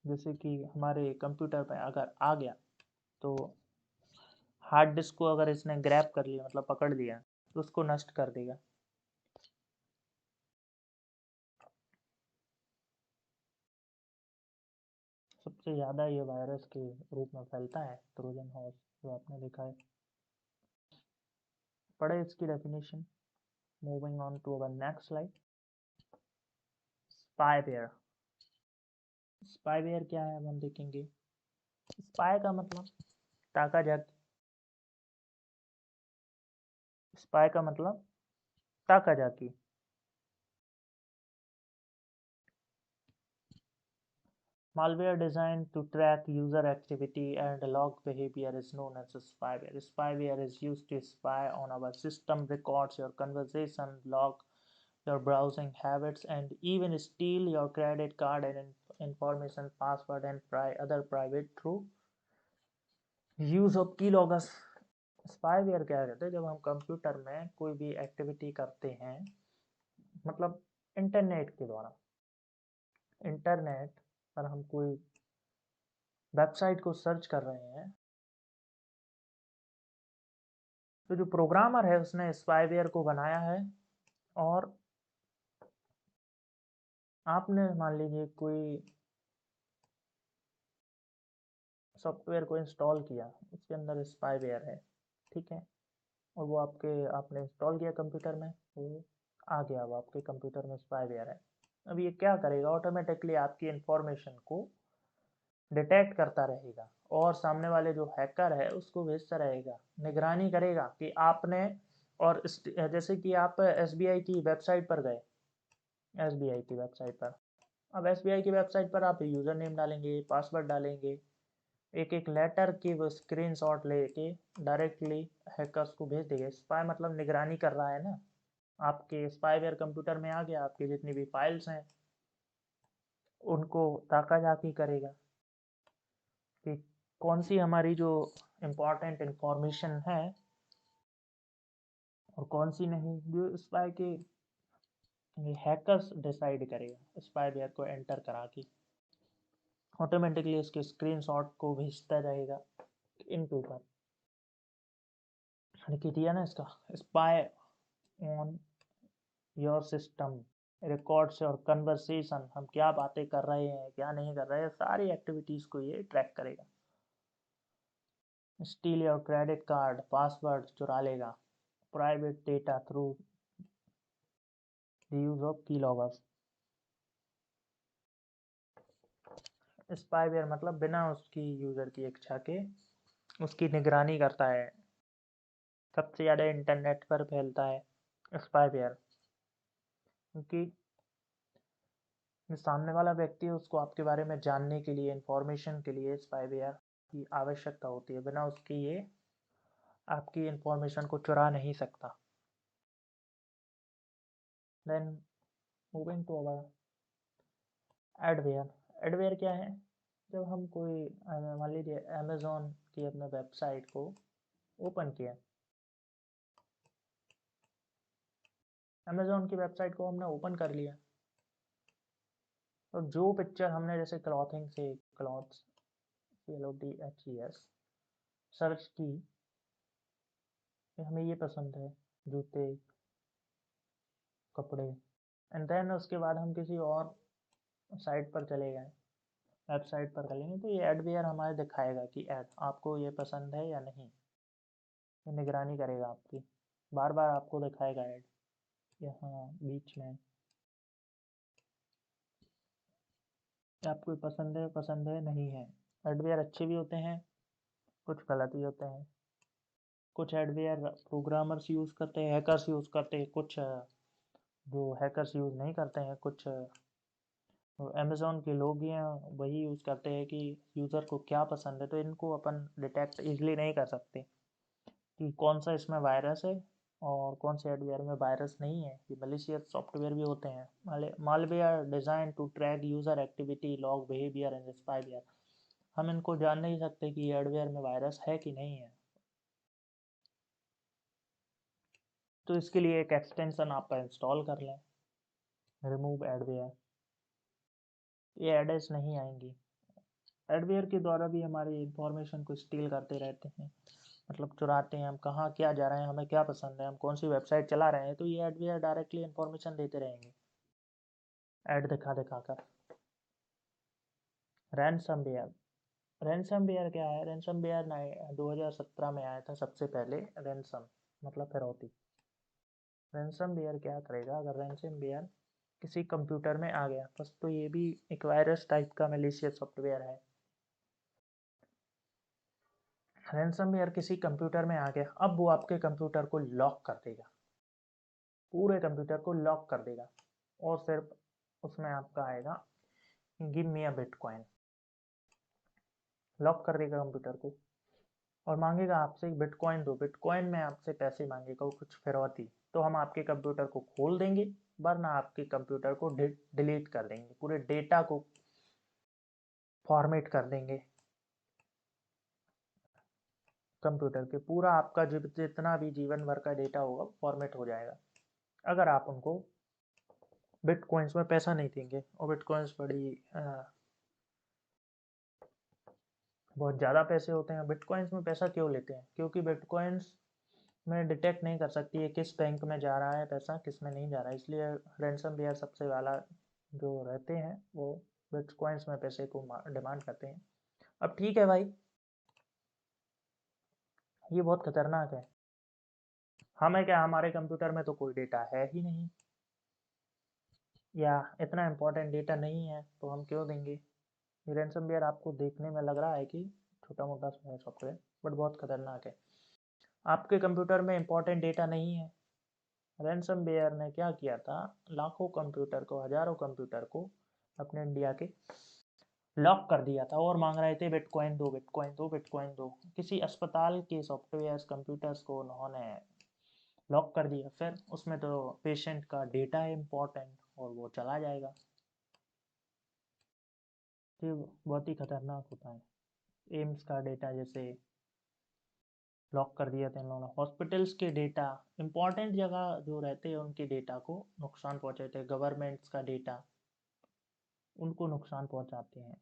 जैसे कि हमारे कंप्यूटर पे अगर आ गया तो हार्ड डिस्क को अगर इसने ग्रैब कर लिया, मतलब पकड़ लिया, तो उसको नष्ट कर देगा। सबसे ज़्यादा ये वायरस के रूप में फैलता है ट्रोजन हॉर्स, जो आपने देखा है। पढ़े इसकी definition. Moving on to our next slide. Spyware. Spyware क्या है अब हम देखेंगे। स्पाई का मतलब ताका झाकी। स्पाई का मतलब ताका झाकी। Malware designed to track user activity and log behavior is known as spyware. Spyware is used to spy on our system, records your conversation, log your browsing habits, and even steal your credit card and information, password, and other private through use of keyloggers. Spyware क्या कहते हैं, जब हम computer में कोई भी activity करते हैं, मतलब इंटरनेट के द्वारा, इंटरनेट पर हम कोई वेबसाइट को सर्च कर रहे हैं, तो जो प्रोग्रामर है उसने स्पाईवेयर को बनाया है। और आपने मान लीजिए कोई सॉफ्टवेयर को इंस्टॉल किया, उसके अंदर स्पाईवेयर है, ठीक है, और वो आपने इंस्टॉल किया कंप्यूटर में, वो आ गया, वो आपके कंप्यूटर में स्पाईवेयर है। अब ये क्या करेगा, ऑटोमेटिकली आपकी इंफॉर्मेशन को डिटेक्ट करता रहेगा और सामने वाले जो हैकर है उसको भेजता रहेगा, निगरानी करेगा कि आपने, और जैसे कि आप एसबीआई की वेबसाइट पर गए, एसबीआई की वेबसाइट पर, अब एसबीआई की वेबसाइट पर आप यूज़र नेम डालेंगे, पासवर्ड डालेंगे, एक एक लेटर की वो स्क्रीनशॉट लेके डायरेक्टली हैकर्स को भेज देंगे। स्पाई मतलब निगरानी कर रहा है ना, आपके स्पाईवेयर कंप्यूटर में आ गया, आपकी जितनी भी फाइल्स हैं उनको ताका झाकी करेगा कि कौन सी हमारी जो इम्पोर्टेंट इंफॉर्मेशन है और कौन सी नहीं। जो स्पाई के हैकर्स डिसाइड करेगा, स्पाईवेयर को एंटर करा के ऑटोमेटिकली उसके स्क्रीनशॉट को भेजता रहेगा इनके ऊपर। लिख दिया ना इसका, spy on your system, records और कन्वर्सेशन, हम क्या बातें कर रहे हैं क्या नहीं कर रहे हैं, सारी एक्टिविटीज़ को ये ट्रैक करेगा। Steel your credit card, password चुरा लेगा। Private data through the use of की लॉगर्स। स्पाईवेयर मतलब बिना उसकी यूजर की इच्छा के उसकी निगरानी करता है। सबसे ज़्यादा इंटरनेट पर फैलता है स्पाईवेयर, क्योंकि जो सामने वाला व्यक्ति है उसको आपके बारे में जानने के लिए, इंफॉर्मेशन के लिए स्पाईवेयर की आवश्यकता होती है। बिना उसके ये आपकी इंफॉर्मेशन को चुरा नहीं सकता। Then moving to our adware. Adware क्या है? जब हम कोई मान लीजिए अमेज़ॉन की अपने वेबसाइट को ओपन किया, अमेज़ॉन की वेबसाइट को हमने ओपन कर लिया, तो जो पिक्चर हमने जैसे क्लॉथिंग से, क्लॉथ्स CLOTHES सर्च की, हमें ये पसंद है, जूते, कपड़े, एंड देन उसके बाद हम किसी और साइट पर चले गए, वेबसाइट पर चलेंगे, तो ये एडवेयर हमारे दिखाएगा कि ऐड आपको ये पसंद है या नहीं। ये निगरानी करेगा आपकी, बार बार आपको दिखाएगा ऐड यहाँ बीच में, आपको पसंद है नहीं है। एडवेयर अच्छे भी होते हैं, कुछ गलत भी होते हैं। कुछ एडवेयर प्रोग्रामर्स यूज़ करते हैं, हैकर्स यूज़ करते हैं, कुछ जो हैकर्स यूज़ नहीं करते हैं, कुछ अमेज़ॉन के लोग हैं वही यूज़ करते हैं कि यूज़र को क्या पसंद है। तो इनको अपन डिटेक्ट इजीली नहीं कर सकते कि कौन सा इसमें वायरस है और कौन से एडवेयर में वायरस नहीं है। ये मलिशियस सॉफ्टवेयर भी होते हैं। Malware design to track user activity, log behaviour and spyware. हम इनको जान नहीं सकते कि ये एडवेयर में वायरस है कि नहीं है। तो इसके लिए एक एक्सटेंशन आप इंस्टॉल कर लें, रिमूव एडवेयर। ये एड्स नहीं आएंगी। एडवेयर के द्वारा भी हमारी इंफॉर्मेशन को स्टील करते रहते हैं, मतलब चुराते हैं। हम कहाँ क्या जा रहे हैं, हमें क्या पसंद है, हम कौन सी वेबसाइट चला रहे हैं, तो ये एडवेयर डायरेक्टली इंफॉर्मेशन देते रहेंगे ऐड दिखा दिखा कर। रैनसमवेयर। रैनसमवेयर क्या है? रैनसमवेयर 2017 में आया था सबसे पहले। रैनसम मतलब फिरौती। रैनसमवेयर क्या करेगा? अगर रैनसमवेयर किसी कंप्यूटर में आ गया, बस तो ये भी एक वायरस टाइप का मैलिशियस सॉफ्टवेयर है। रैनसमवेयर किसी कंप्यूटर में आ गया, अब वो आपके कंप्यूटर को लॉक कर देगा, पूरे कंप्यूटर को लॉक कर देगा, और सिर्फ उसमें आपका आएगा गिव मी अ बिटकॉइन। लॉक कर देगा कंप्यूटर को और मांगेगा आपसे बिटकॉइन दो, बिटकॉइन में आपसे पैसे मांगेगा, कुछ फिरौती। तो हम आपके कंप्यूटर को खोल देंगे, वरना आपके कंप्यूटर को डिलीट कर देंगे, पूरे डेटा को फॉर्मेट कर देंगे। कंप्यूटर के पूरा आपका जितना भी जीवन भर का डेटा होगा फॉर्मेट हो जाएगा, अगर आप उनको बिटकॉइंस में पैसा नहीं देंगे। और बिटकॉइंस बड़ी बहुत ज़्यादा पैसे होते हैं। बिटकॉइंस में पैसा क्यों लेते हैं? क्योंकि बिटकॉइंस में डिटेक्ट नहीं कर सकती है किस बैंक में जा रहा है पैसा, किस में नहीं जा रहा है, इसलिए रैनसमवेयर सबसे वाला जो रहते हैं वो बिटकॉइंस में पैसे को डिमांड करते हैं। अब ठीक है भाई, ये बहुत खतरनाक है। हमें क्या, हमारे कंप्यूटर में तो कोई डेटा है ही नहीं, या इतना इम्पोर्टेंट डेटा नहीं है, तो हम क्यों देंगे? ये रैनसमवेयर आपको देखने में लग रहा है कि छोटा मोटा सॉफ्टवेयर, बट बहुत खतरनाक है। आपके कंप्यूटर में इम्पोर्टेंट डेटा नहीं है। रैनसमवेयर ने क्या किया था, लाखों कंप्यूटर को, हजारों कंप्यूटर को अपने इंडिया के लॉक कर दिया था, और मांग रहे थे बिटकॉइन दो, बिटकॉइन दो, बिटकॉइन दो। किसी अस्पताल के सॉफ्टवेयर कंप्यूटर्स को उन्होंने लॉक कर दिया। फिर उसमें तो पेशेंट का डेटा है इम्पोर्टेंट, और वो चला जाएगा। तो बहुत ही खतरनाक होता है। एम्स का डेटा जैसे लॉक कर दिया था इन लोगों ने। हॉस्पिटल्स के डेटा, इंपॉर्टेंट जगह जो रहते हैं उनके डेटा को नुकसान पहुंचाते हैं। गवर्नमेंट्स का डेटा उनको नुकसान पहुंचाते हैं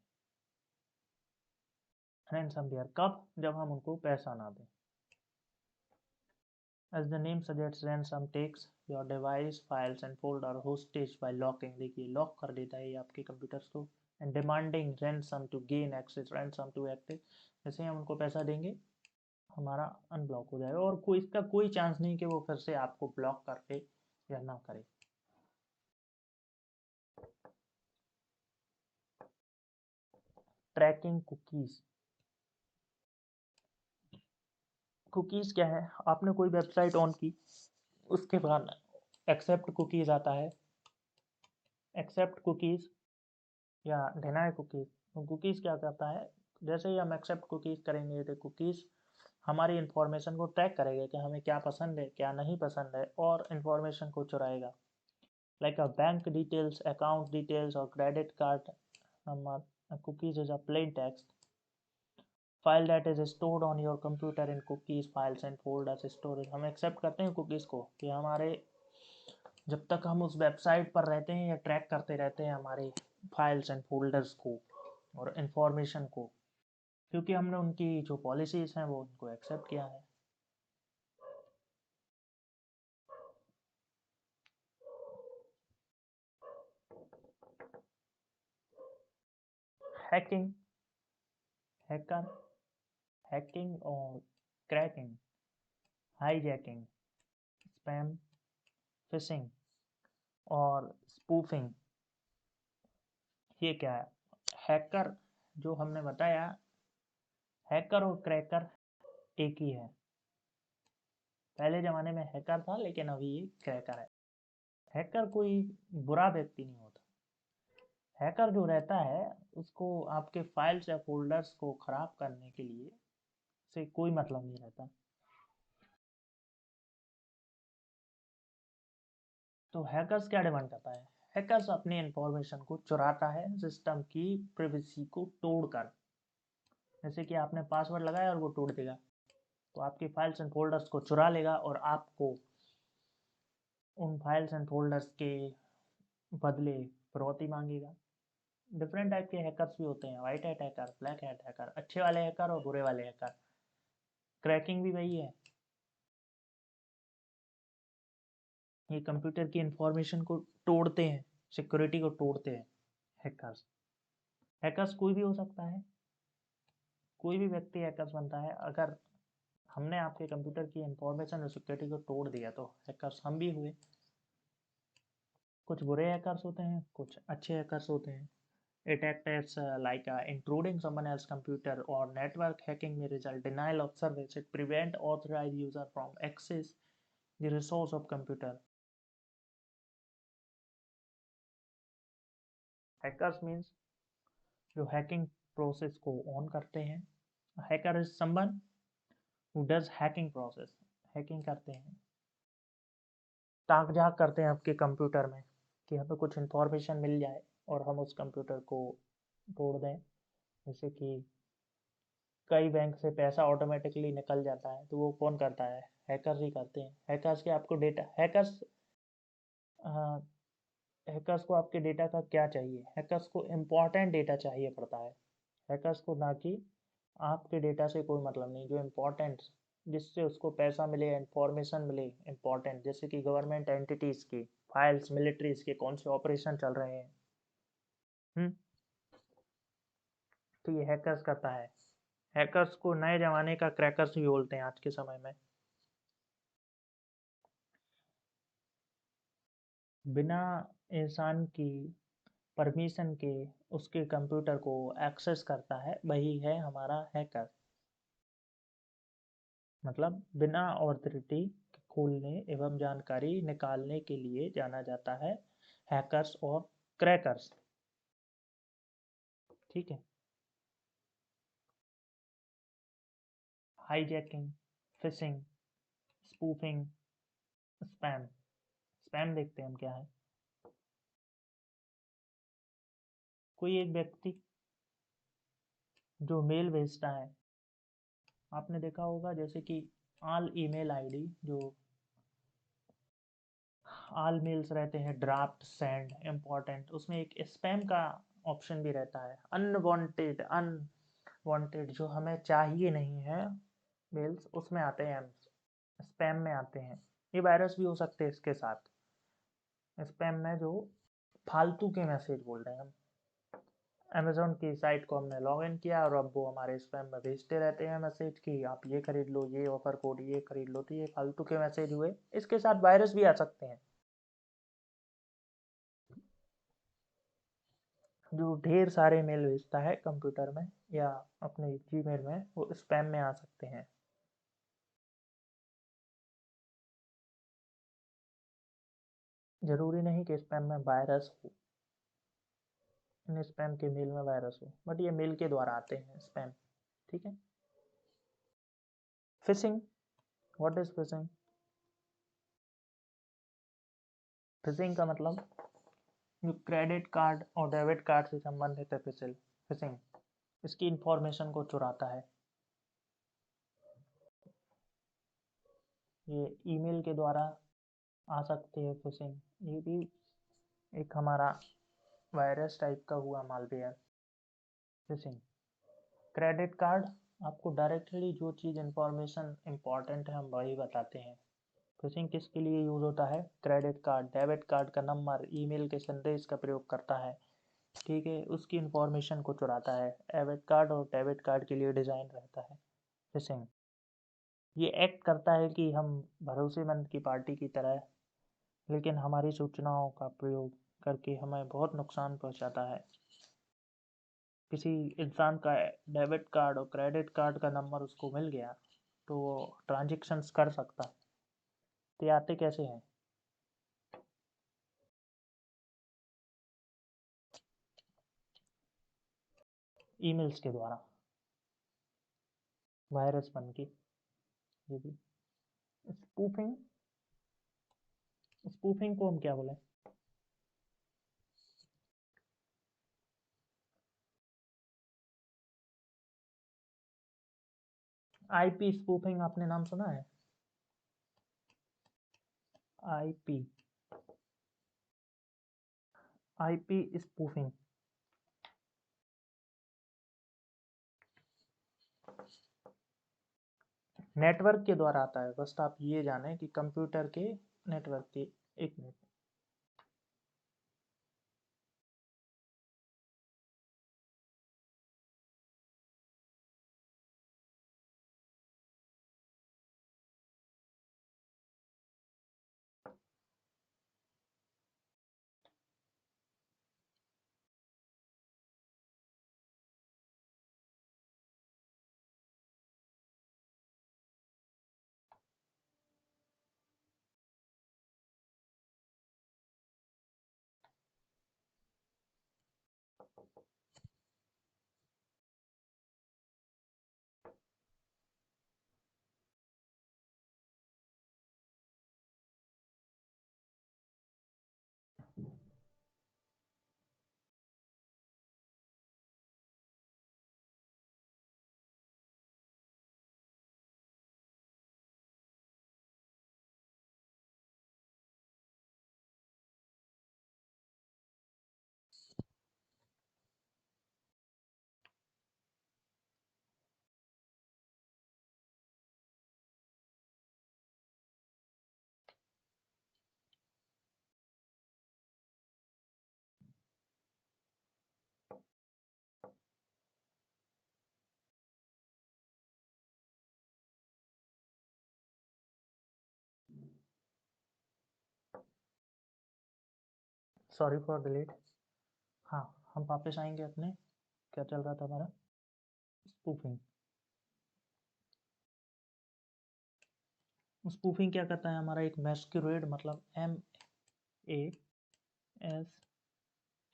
रैनसमवेयर। कब? जब हम उनको पैसा ना दें। As the name suggests, ransom takes your device, files and folder hostage by locking. देखिए लॉक कर देता है ये आपके कंप्यूटर्स को, and demanding ransom to gain access, ransom to active, जैसे हम उनको पैसा देंगे हमारा अनब्लॉक हो जाएगा और कोई इसका कोई चांस नहीं कि वो फिर से आपको ब्लॉक करके या ना करे। ट्रैकिंग कुकीज, कुकीज क्या है? आपने कोई वेबसाइट ऑन की, उसके बाद एक्सेप्ट कुकीज आता है, एक्सेप्ट कुकीज या डिनाई कुकीज। तो कुकीज क्या करता है, जैसे ही हम एक्सेप्ट कुकीज करेंगे तो कुकीज हमारी इंफॉर्मेशन को ट्रैक करेगा कि हमें क्या पसंद है क्या नहीं पसंद है और इंफॉर्मेशन को चुराएगा, like a bank details, account details और credit card number. cookies is a plain text file that is stored on your computer in cookies files and folders storage। हम एक्सेप्ट करते हैं कुकीज़ को कि हमारे जब तक हम उस वेबसाइट पर रहते हैं या ट्रैक करते रहते हैं हमारे फाइल्स एंड फोल्डर्स को और इन्फॉर्मेशन को, क्योंकि हमने उनकी जो पॉलिसीज़ हैं वो उनको एक्सेप्ट किया है। हैकिंग, हैकर, हैकिंग और क्रैकिंग, हाईजैकिंग, स्पैम, फिशिंग और स्पूफिंग। ये क्या है? हैकर जो हमने बताया, हैकर और क्रैकर एक ही है। पहले ज़माने में हैकर था लेकिन अभी ये क्रैकर है। हैकर कोई बुरा व्यक्ति नहीं होता। हैकर जो रहता है उसको आपके फाइल्स या फोल्डर्स को ख़राब करने के लिए से कोई मतलब नहीं रहता। तो हैकर्स क्या डिमांड करता है? हैकर्स अपनी इंफॉर्मेशन को चुराता है सिस्टम की प्राइवेसी को तोड़कर। जैसे कि आपने पासवर्ड लगाया और वो तोड़ देगा, तो आपकी फाइल्स एंड फोल्डर्स को चुरा लेगा और आपको उन फाइल्स एंड फोल्डर्स के बदले फिरौती मांगेगा। डिफरेंट टाइप के हैकर्स भी होते हैं, white hat hacker, black hat hacker, अच्छे वाले हैकर और बुरे वाले हैकर। क्रैकिंग भी वही है, ये कंप्यूटर की इंफॉर्मेशन को तोड़ते हैं, सिक्योरिटी को तोड़ते हैं हैकर्स। हैकर्स कोई भी हो सकता है, कोई भी व्यक्ति हैकर्स बनता है। अगर हमने आपके कंप्यूटर की इंफॉर्मेशन और सिक्योरिटी को तोड़ दिया तो हैकर्स हम भी हुए। कुछ बुरे हैकर्स होते हैं, कुछ अच्छे हैकर्स होते हैं। It acts as like intruding someone else's computer or network. Hacking may result denial of service. It prevent authorized user from access the resource of computer. Hackers means जो hacking process को on करते हैं। Hacker is someone who does hacking process. Hacking करते हैं, ताक झाक करते हैं आपके कंप्यूटर में कि हमें कुछ इंफॉर्मेशन मिल जाए और हम उस कंप्यूटर को तोड़ दें। जैसे कि कई बैंक से पैसा ऑटोमेटिकली निकल जाता है तो वो कौन करता है? हैकर्स ही करते हैं। हैकर्स के आपको डेटा, हैकर्स को आपके डेटा का क्या चाहिए? हैकर्स को इम्पोर्टेंट डेटा चाहिए पड़ता है। हैकर्स को ना कि आपके डेटा से कोई मतलब नहीं, जो इम्पोर्टेंट जिससे उसको पैसा मिले, इंफॉर्मेशन मिले इम्पोर्टेंट, जैसे कि गवर्नमेंट एंटिटीज़ की फाइल्स, मिलिट्रीज के कौन से ऑपरेशन चल रहे हैं। तो ये हैकर्स करता है। हैकर्स को नए ज़माने का क्रैकर्स भी बोलते हैं आज के समय में। बिना इंसान की परमिशन के उसके कंप्यूटर को एक्सेस करता है, वही है हमारा हैकर। मतलब बिना ऑथोरिटी के खोलने एवं जानकारी निकालने के लिए जाना जाता है हैकर्स और क्रैकर्स। ठीक है। Hijacking, fishing, spoofing, spam. Spam देखते हैं हम क्या है। कोई एक व्यक्ति जो मेल भेजता है, आपने देखा होगा जैसे कि ऑल ईमेल आईडी, जो ऑल मेल्स रहते हैं, ड्राफ्ट, सेंड, इम्पोर्टेंट, उसमें एक स्पैम का ऑप्शन भी रहता है। अनवांटेड जो हमें चाहिए नहीं है मेल्स, उसमें आते हैं स्पैम में आते हैं। ये वायरस भी हो सकते हैं इसके साथ। स्पैम में जो फालतू के मैसेज बोल रहे हैं हम, अमेज़न की साइट को हमने लॉगिन किया और अब वो हमारे स्पैम में भेजते रहते हैं मैसेज कि आप ये खरीद लो, ये ऑफर कोड ये खरीद लो, तो ये फालतू के मैसेज हुए। इसके साथ वायरस भी आ सकते हैं। जो ढेर सारे मेल भेजता है कंप्यूटर में या अपने जीमेल में, वो स्पैम में आ सकते हैं। ज़रूरी नहीं कि स्पैम में वायरस हो, इन स्पैम के मेल में वायरस हो, बट ये मेल के द्वारा आते हैं स्पैम। ठीक है। Fishing, what is fishing? Fishing का मतलब जो क्रेडिट कार्ड और डेबिट कार्ड से संबंधित है। फिशिंग इसकी इंफॉर्मेशन को चुराता है। ये ईमेल के द्वारा आ सकती है फिशिंग। ये भी एक हमारा वायरस टाइप का हुआ मालवेयर। फिशिंग क्रेडिट कार्ड, आपको डायरेक्टली जो चीज़ इंफॉर्मेशन इंपॉर्टेंट है हम वही बताते हैं। फिशिंग किसके लिए यूज़ होता है? क्रेडिट कार्ड, डेबिट कार्ड का नंबर, ईमेल के संदेश का प्रयोग करता है। ठीक है, उसकी इंफॉर्मेशन को चुराता है। डेबिट कार्ड और डेबिट कार्ड के लिए डिज़ाइन रहता है फिशिंग। ये एक्ट करता है कि हम भरोसेमंद की पार्टी की तरह, लेकिन हमारी सूचनाओं का प्रयोग करके हमें बहुत नुकसान पहुंचाता है। किसी इंसान का डेबिट कार्ड और क्रेडिट कार्ड का नंबर उसको मिल गया तो वो ट्रांजेक्शन्स कर सकता है। तो ये आते कैसे हैं? ईमेल्स के द्वारा, वायरस बन के। ये भी स्पूफिंग, स्पूफिंग को हम क्या बोलें? आईपी स्पूफिंग आपने नाम सुना है? आईपी, आईपी स्पूफिंग नेटवर्क के द्वारा आता है। बस आप ये जाने कि कंप्यूटर के नेटवर्क के। एक मिनट। Sorry for delete. हाँ, हम वापस आएंगे अपने, क्या चल रहा था हमारा? स्पूफिंग। स्पूफिंग क्या करता है? हमारा एक मैस्कुरेड, मतलब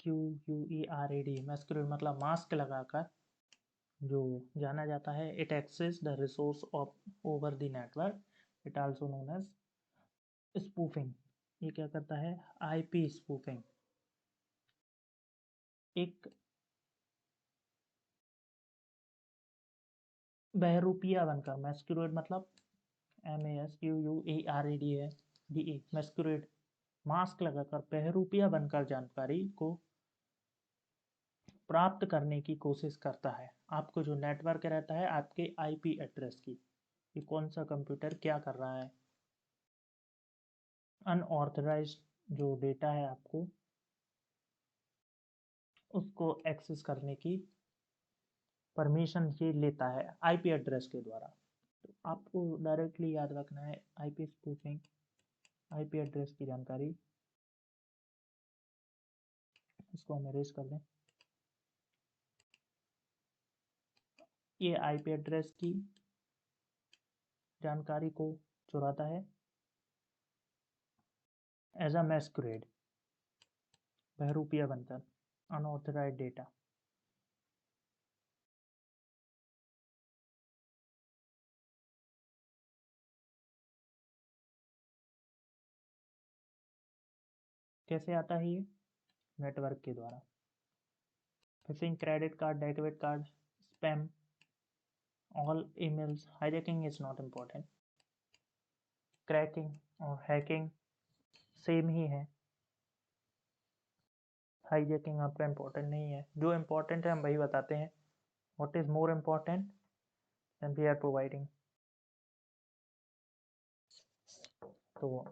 MASQUERAD, मैस्कुरेड मतलब मास्क लगाकर जो जाना जाता है। It access the resource of over the network, it also known as spoofing. ये क्या करता है? IP spoofing. एक बहरूपिया बनकर, मैस्कुरेड मतलब MASQUERAD है, DE मैस्कुरेड, मास्क लगाकर बहरूपिया बनकर जानकारी को प्राप्त करने की कोशिश करता है। आपको जो नेटवर्क रहता है आपके आईपी एड्रेस की, कि कौन सा कंप्यूटर क्या कर रहा है। अनऑथराइज्ड जो डेटा है आपको उसको एक्सेस करने की परमिशन ये लेता है आईपी एड्रेस के द्वारा। तो आपको डायरेक्टली याद रखना है आईपी स्पूफिंग, आईपी एड्रेस की जानकारी। इसको हम इरेज कर दें। ये आईपी एड्रेस की जानकारी को चुराता है एज अ मैस्कुरेड, बहरूपिया बनकर, अनऑथराइज्ड डेटा। कैसे आता है ये? नेटवर्क के द्वारा। Fishing, credit card, debit card, spam, all emails. Hijacking is not important. Cracking और हैकिंग सेम ही है। हाईजैकिंग आपका इम्पोर्टेंट नहीं है, जो इम्पोर्टेंट है हम वही बताते हैं। What is more important and we are providing. तो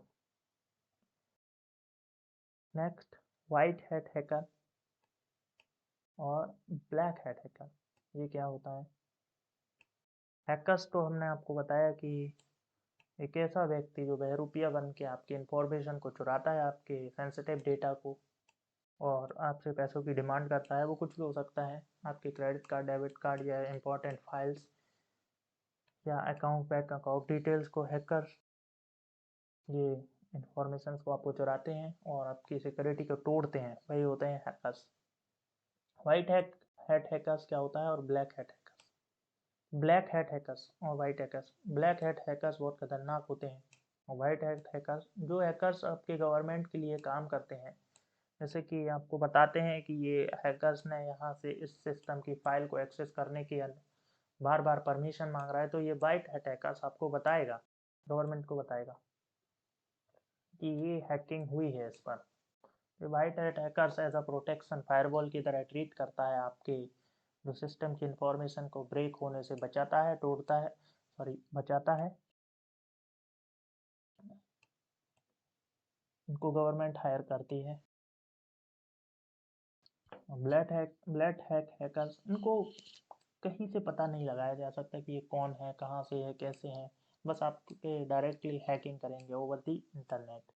नेक्स्ट, वाइट हैट हैकर और ब्लैक हैट हैकर, ये क्या होता है? हैकर्स तो हमने आपको बताया कि एक ऐसा व्यक्ति जो बहरूपिया बन के आपकी इंफॉर्मेशन को चुराता है, आपके सेंसिटिव डेटा को, और आपसे पैसों की डिमांड करता है। वो कुछ भी हो सकता है, आपके क्रेडिट कार्ड, डेबिट कार्ड, या इम्पोर्टेंट फाइल्स, या अकाउंट, बैंक अकाउंट डिटेल्स को हैकर ये इंफॉर्मेशन को आपको चुराते हैं और आपकी सिक्योरिटी को तोड़ते हैं। वही होते हैं हैकर्स। वाइट हैट हैकर्स क्या होता है और black hat hackers? Black hat hackers और white hackers. Black hat hackers बहुत खतरनाक होते हैं, और वाइट हैट हैकर्स जो हैकर्स आपके गवर्नमेंट के लिए काम करते हैं, जैसे कि आपको बताते हैं कि ये हैकर्स ने यहाँ से इस सिस्टम की फाइल को एक्सेस करने की बार बार परमिशन मांग रहा है, तो ये वाइट हैट हैकर्स आपको बताएगा, गवर्नमेंट को बताएगा कि ये हैकिंग हुई है इस पर। ये white hat hackers as a protection firewall की तरह ट्रीट करता है, आपके जो सिस्टम की इंफॉर्मेशन को ब्रेक होने से बचाता है, तोड़ता है, सॉरी बचाता है। इनको गवर्नमेंट हायर करती है। ब्लैक हैक हैकर्स, इनको कहीं से पता नहीं लगाया जा सकता कि ये कौन है, कहाँ से है, कैसे हैं। बस आपके डायरेक्टली हैकिंग करेंगे over the internet.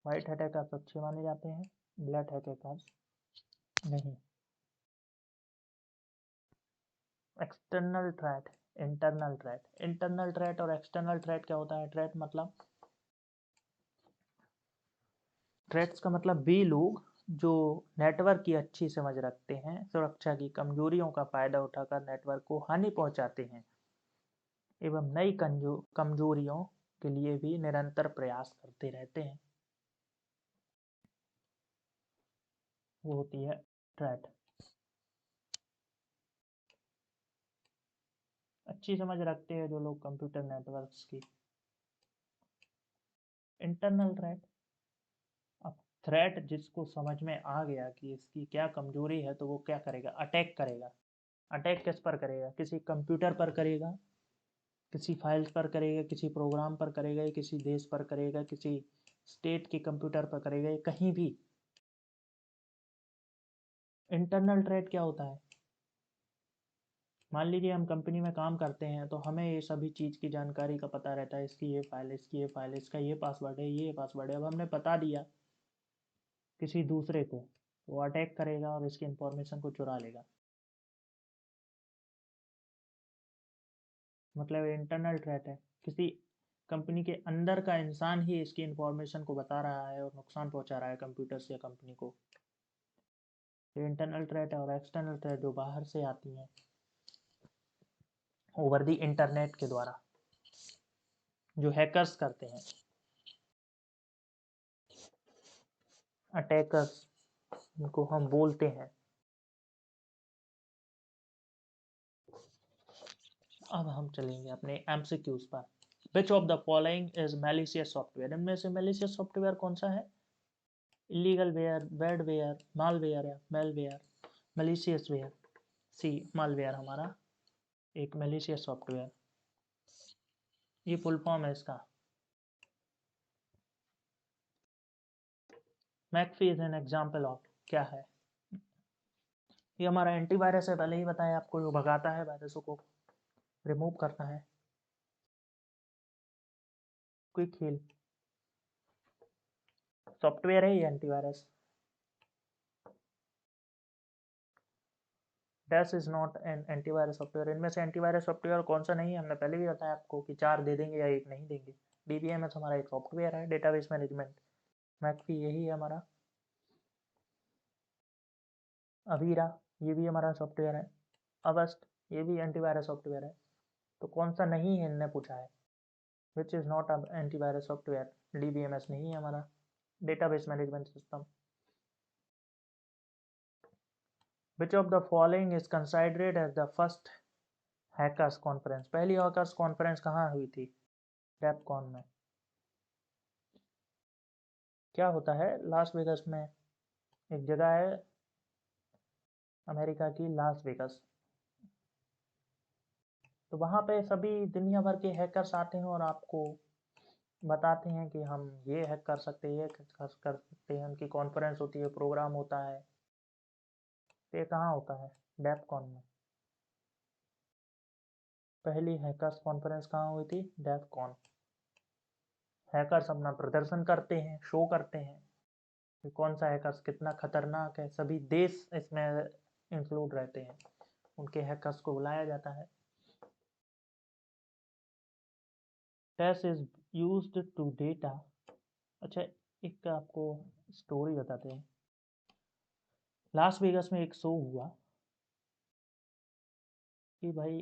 White hat hackers अच्छे माने जाते हैं, ब्लैक हैट हैकर्स नहीं। External threat, internal threat. Internal threat और एक्सटर्नल थ्रेट क्या होता है? थ्रेट मतलब, थ्रेट्स का मतलब वे लोग जो नेटवर्क की अच्छी समझ रखते हैं, सुरक्षा की कमजोरियों का फायदा उठाकर नेटवर्क को हानि पहुंचाते हैं एवं नई कमजोरियों के लिए भी निरंतर प्रयास करते रहते हैं। वो होती है थ्रेट। अच्छी समझ रखते हैं जो लोग कंप्यूटर नेटवर्क्स की। इंटरनल थ्रेट, अब थ्रेट जिसको समझ में आ गया कि इसकी क्या कमजोरी है, तो वो क्या करेगा? अटैक करेगा। अटैक किस पर करेगा? किसी कंप्यूटर पर करेगा, किसी फाइल्स पर करेगा, किसी प्रोग्राम पर करेगा, या किसी देश पर करेगा, किसी स्टेट के कंप्यूटर पर करेगा, या कहीं भी। इंटरनल थ्रेट क्या होता है? मान लीजिए हम कंपनी में काम करते हैं, तो हमें ये सभी चीज़ की जानकारी का पता रहता है, इसकी ये फाइल, इसकी ये फाइल, इसका ये पासवर्ड है, ये पासवर्ड है। अब हमने बता दिया किसी दूसरे को, तो वो अटैक करेगा और इसकी इंफॉर्मेशन को चुरा लेगा। मतलब इंटरनल थ्रेट है, किसी कंपनी के अंदर का इंसान ही इसकी इंफॉर्मेशन को बता रहा है और नुकसान पहुंचा रहा है कंप्यूटर से या कंपनी को। ये इंटरनल थ्रेट है। और एक्सटर्नल थ्रेट जो बाहर से आती हैं ओवर दी इंटरनेट के द्वारा, जो हैकर्स करते हैं, अटैकर्स इनको हम बोलते हैं। अब हम चलेंगे अपने एमसीक्यूज पर। Which of the following is malicious software? इनमें से मैलिशियस सॉफ्टवेयर कौन सा है? इलीगल वेयर, बैडवेयर, मालवेयर या malware? Malicious ware, C malware हमारा एक मैलिशियस सॉफ्टवेयर, ये फुल फॉर्म है इसका। McAfee is an example of, क्या है? ये हमारा एंटीवायरस है, पहले ही बताया आपको, जो भगाता है वायरसों को, रिमूव करता है। क्विक हील सॉफ्टवेयर है ये antivirus. Dash is not an antivirus software. इनमें से एंटीवायरस सॉफ्टवेयर कौन सा नहीं है, हमने पहले भी बताया आपको कि 4 दे देंगे या 1 नहीं देंगे। डीबीएमएस हमारा एक सॉफ्टवेयर है, डेटाबेस मैनेजमेंट। मैकफी यही है हमारा। अवीरा ये भी हमारा सॉफ्टवेयर है। अवस्ट ये भी एंटीवायरस सॉफ्टवेयर है। तो कौन सा नहीं है इनने पूछा है, which is not a antivirus software. DBMS नहीं है हमारा, database management system. Which of the following is considered as the first hackers conference. पहली हैकर्स कॉन्फ्रेंस कहाँ हुई थी? डेफकॉन में। क्या होता है, लास वेगस में एक जगह है अमेरिका की, लास वेगस। तो वहाँ पे सभी दुनिया भर के हैकर्स आते हैं और आपको बताते हैं कि हम ये हैक कर सकते हैं, ये कर सकते हैं। उनकी कॉन्फ्रेंस होती है, प्रोग्राम होता है। तो ये कहाँ होता है? डेफकॉन में। पहली हैकर्स कॉन्फ्रेंस कहाँ हुई थी? डेफकॉन। हैकर्स अपना प्रदर्शन करते हैं, शो करते हैं कि कौन सा हैकर्स कितना खतरनाक है। सभी देश इसमें इंक्लूड रहते हैं, उनके हैकर्स को बुलाया जाता है। Test is used to data. अच्छा, एक आपको स्टोरी बताते हैं। लास वेगस में एक शो हुआ कि भाई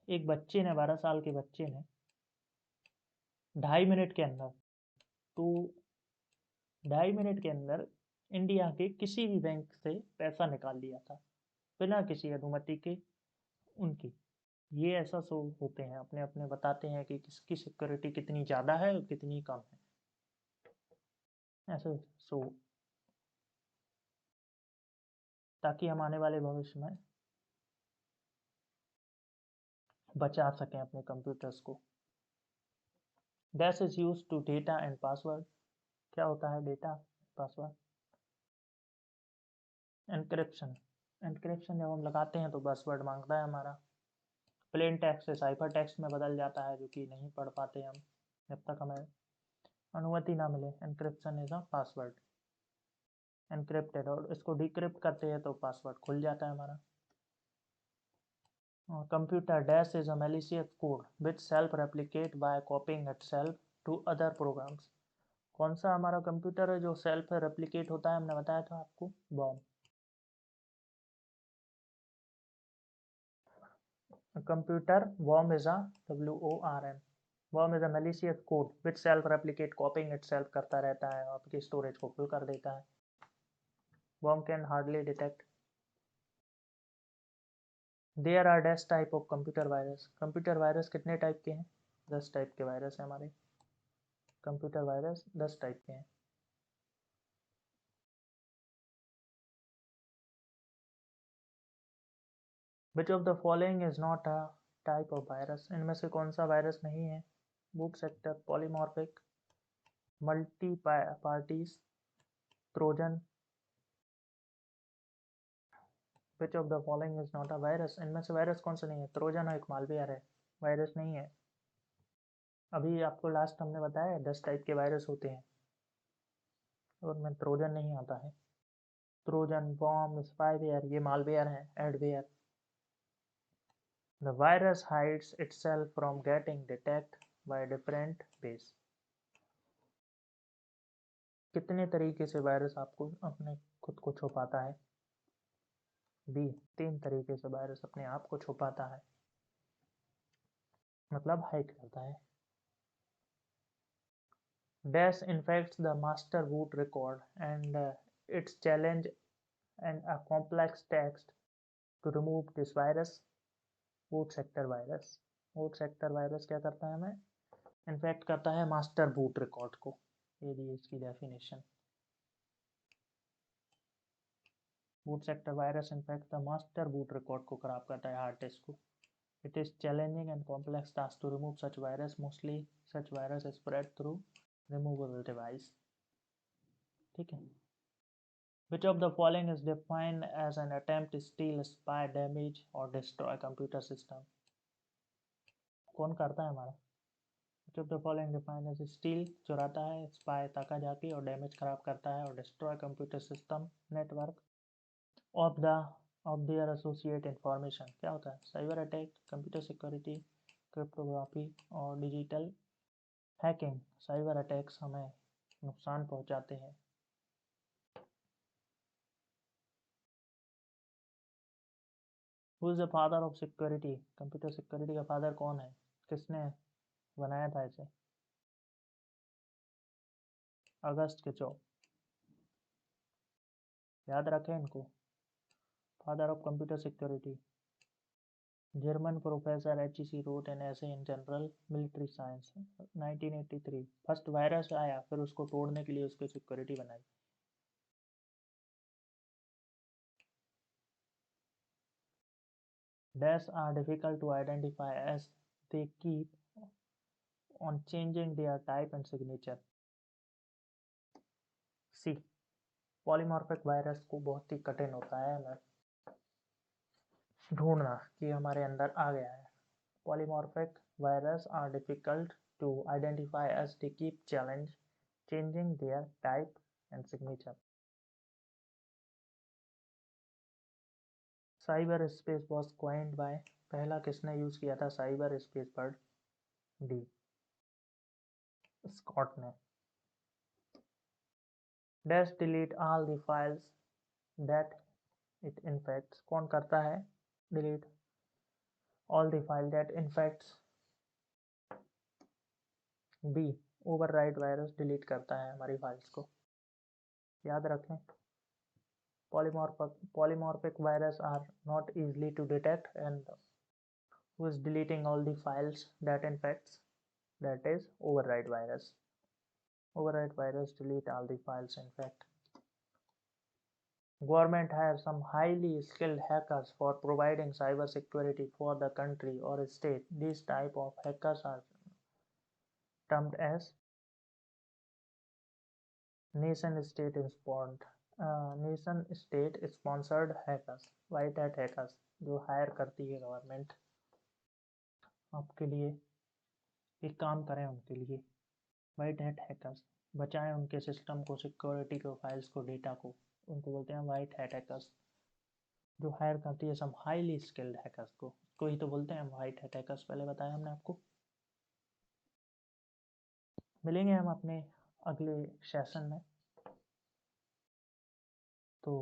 एक बच्चे ने, 12 साल के बच्चे ने 2.5 मिनट के अंदर, तो 2.5 मिनट के अंदर इंडिया के किसी भी बैंक से पैसा निकाल लिया था, बिना किसी अनुमति के उनकी। ये ऐसा शो होते हैं, अपने अपने बताते हैं कि किसकी सिक्योरिटी कितनी ज़्यादा है और कितनी कम है, ऐसे शो, ताकि हम आने वाले भविष्य में बचा सकें अपने कंप्यूटर्स को। Dash is use to data and password. क्या होता है डेटा, पासवर्ड? एनक्रिप्शन। एनक्रिप्शन जब हम लगाते हैं तो पासवर्ड मांगता है हमारा। प्लेन टेक्स्ट से साइफर टेक्स्ट में बदल जाता है, जो कि नहीं पढ़ पाते हम जब तक हमें अनुमति ना मिले। Encryption is a password encrypted, और इसको डिक्रिप्ट करते हैं तो पासवर्ड खुल जाता है हमारा। Computer dash is a malicious code which self replicate by copying itself to other programs. कौन सा हमारा कंप्यूटर है जो सेल्फ रेप्लिकेट होता है? हमने बताया था आपको, bomb. Computer worm is a WORM, worm is a malicious code which self replicate, copying itself करता रहता है, आपकी स्टोरेज को फुल कर देता है। Worm can hardly detect. There are dash type of computer virus. Computer virus कितने type के हैं? 10 टाइप के वायरस हैं हमारे। कंप्यूटर वायरस 10 टाइप के हैं। विच of the following is not a type of virus. इनमें से कौन सा वायरस नहीं है? Boot sector, polymorphic, multi parties, Trojan. Which of the following is not a virus. इनमें से वायरस कौन सा नहीं है? ट्रोजन एक मालवेयर है, वायरस नहीं है। अभी आपको लास्ट हमने बताया 10 टाइप के वायरस होते हैं, और में ट्रोजन नहीं आता है। ट्रोजन, बॉम्ब, स्पाईवेयर ये मालवेयर हैं, adware. The virus hides itself from getting detected by different ways. कितने तरीके से वायरस आपको अपने खुद को छुपाता है? बी, 3 तरीके से वायरस अपने आप को छुपाता है, मतलब हाइड करता है। Dash infects the master boot record and its challenge and a complex text to remove this virus. Boot sector virus. Boot sector virus क्या करता है? हमें इन्फेक्ट करता है मास्टर बूट रिकॉर्ड को। ये दी इसकी definition. Boot sector virus in fact the master boot record को खराब करता है, हार्ड डिस्क को. It is challenging and complex task to remove such virus. Mostly such virus is spread through removable device. ठीक है. Which of the following is defined as an attempt to steal, spy, damage or destroy computer system? कौन करता है हमारा? Which of the following defined as steal चुराता है, spy ताका जाके और damage खराब करता है और destroy computer system network of their associate information. क्या होता है? Cyber attack, computer security, cryptography और डिजिटल हैकिंग. साइबर अटैक्स हमें नुकसान पहुंचाते हैं. Who is the father of security? Computer security का फादर कौन है? किसने बनाया था इसे? अगस्त केचो. याद रखें इनको. Father of computer security. German professor H.C. wrote an essay in General Military Science 1983. First virus आया, फिर उसको तोड़ने के लिए उसकी सिक्योरिटी बनाई. Dash are difficult to identify as they keep on changing their type and signature. C. Polymorphic virus को बहुत ही कठिन होता है हमें ढूंढना कि हमारे अंदर आ गया है. Polymorphic viruses are difficult to identify as they keep changing their type and signature. Cyberspace was coined by. पहला किसने यूज किया था cyberspace word? D. Scott ने. Dash delete all the files that it infects. कौन करता है delete all the file that infects? B. Overwrite virus delete करता है हमारी फाइल्स को. याद रखें. Polymorphic viruses are not easily to detect, and who is deleting all the files that infects? That is override virus. Override virus delete all the files infect. Government hires some highly skilled hackers for providing cyber security for the country or state. These type of hackers are termed as nation state sponsored hackers. White hat hackers जो higher करती है government आपके लिए एक काम करें उनके लिए. वाइट हैट हैकर्स बचाएं उनके सिस्टम को, सिक्योरिटी को, फाइल्स को, डेटा को. उनको बोलते हैं वाइट हैट हैकर्स. जो हायर करती है सम हाईली स्किल्ड हैकर्स को ही तो बोलते हैं वाइट हैट हैकर्स. पहले बताया हमने आपको. मिलेंगे हम अपने अगले सेशन में. तो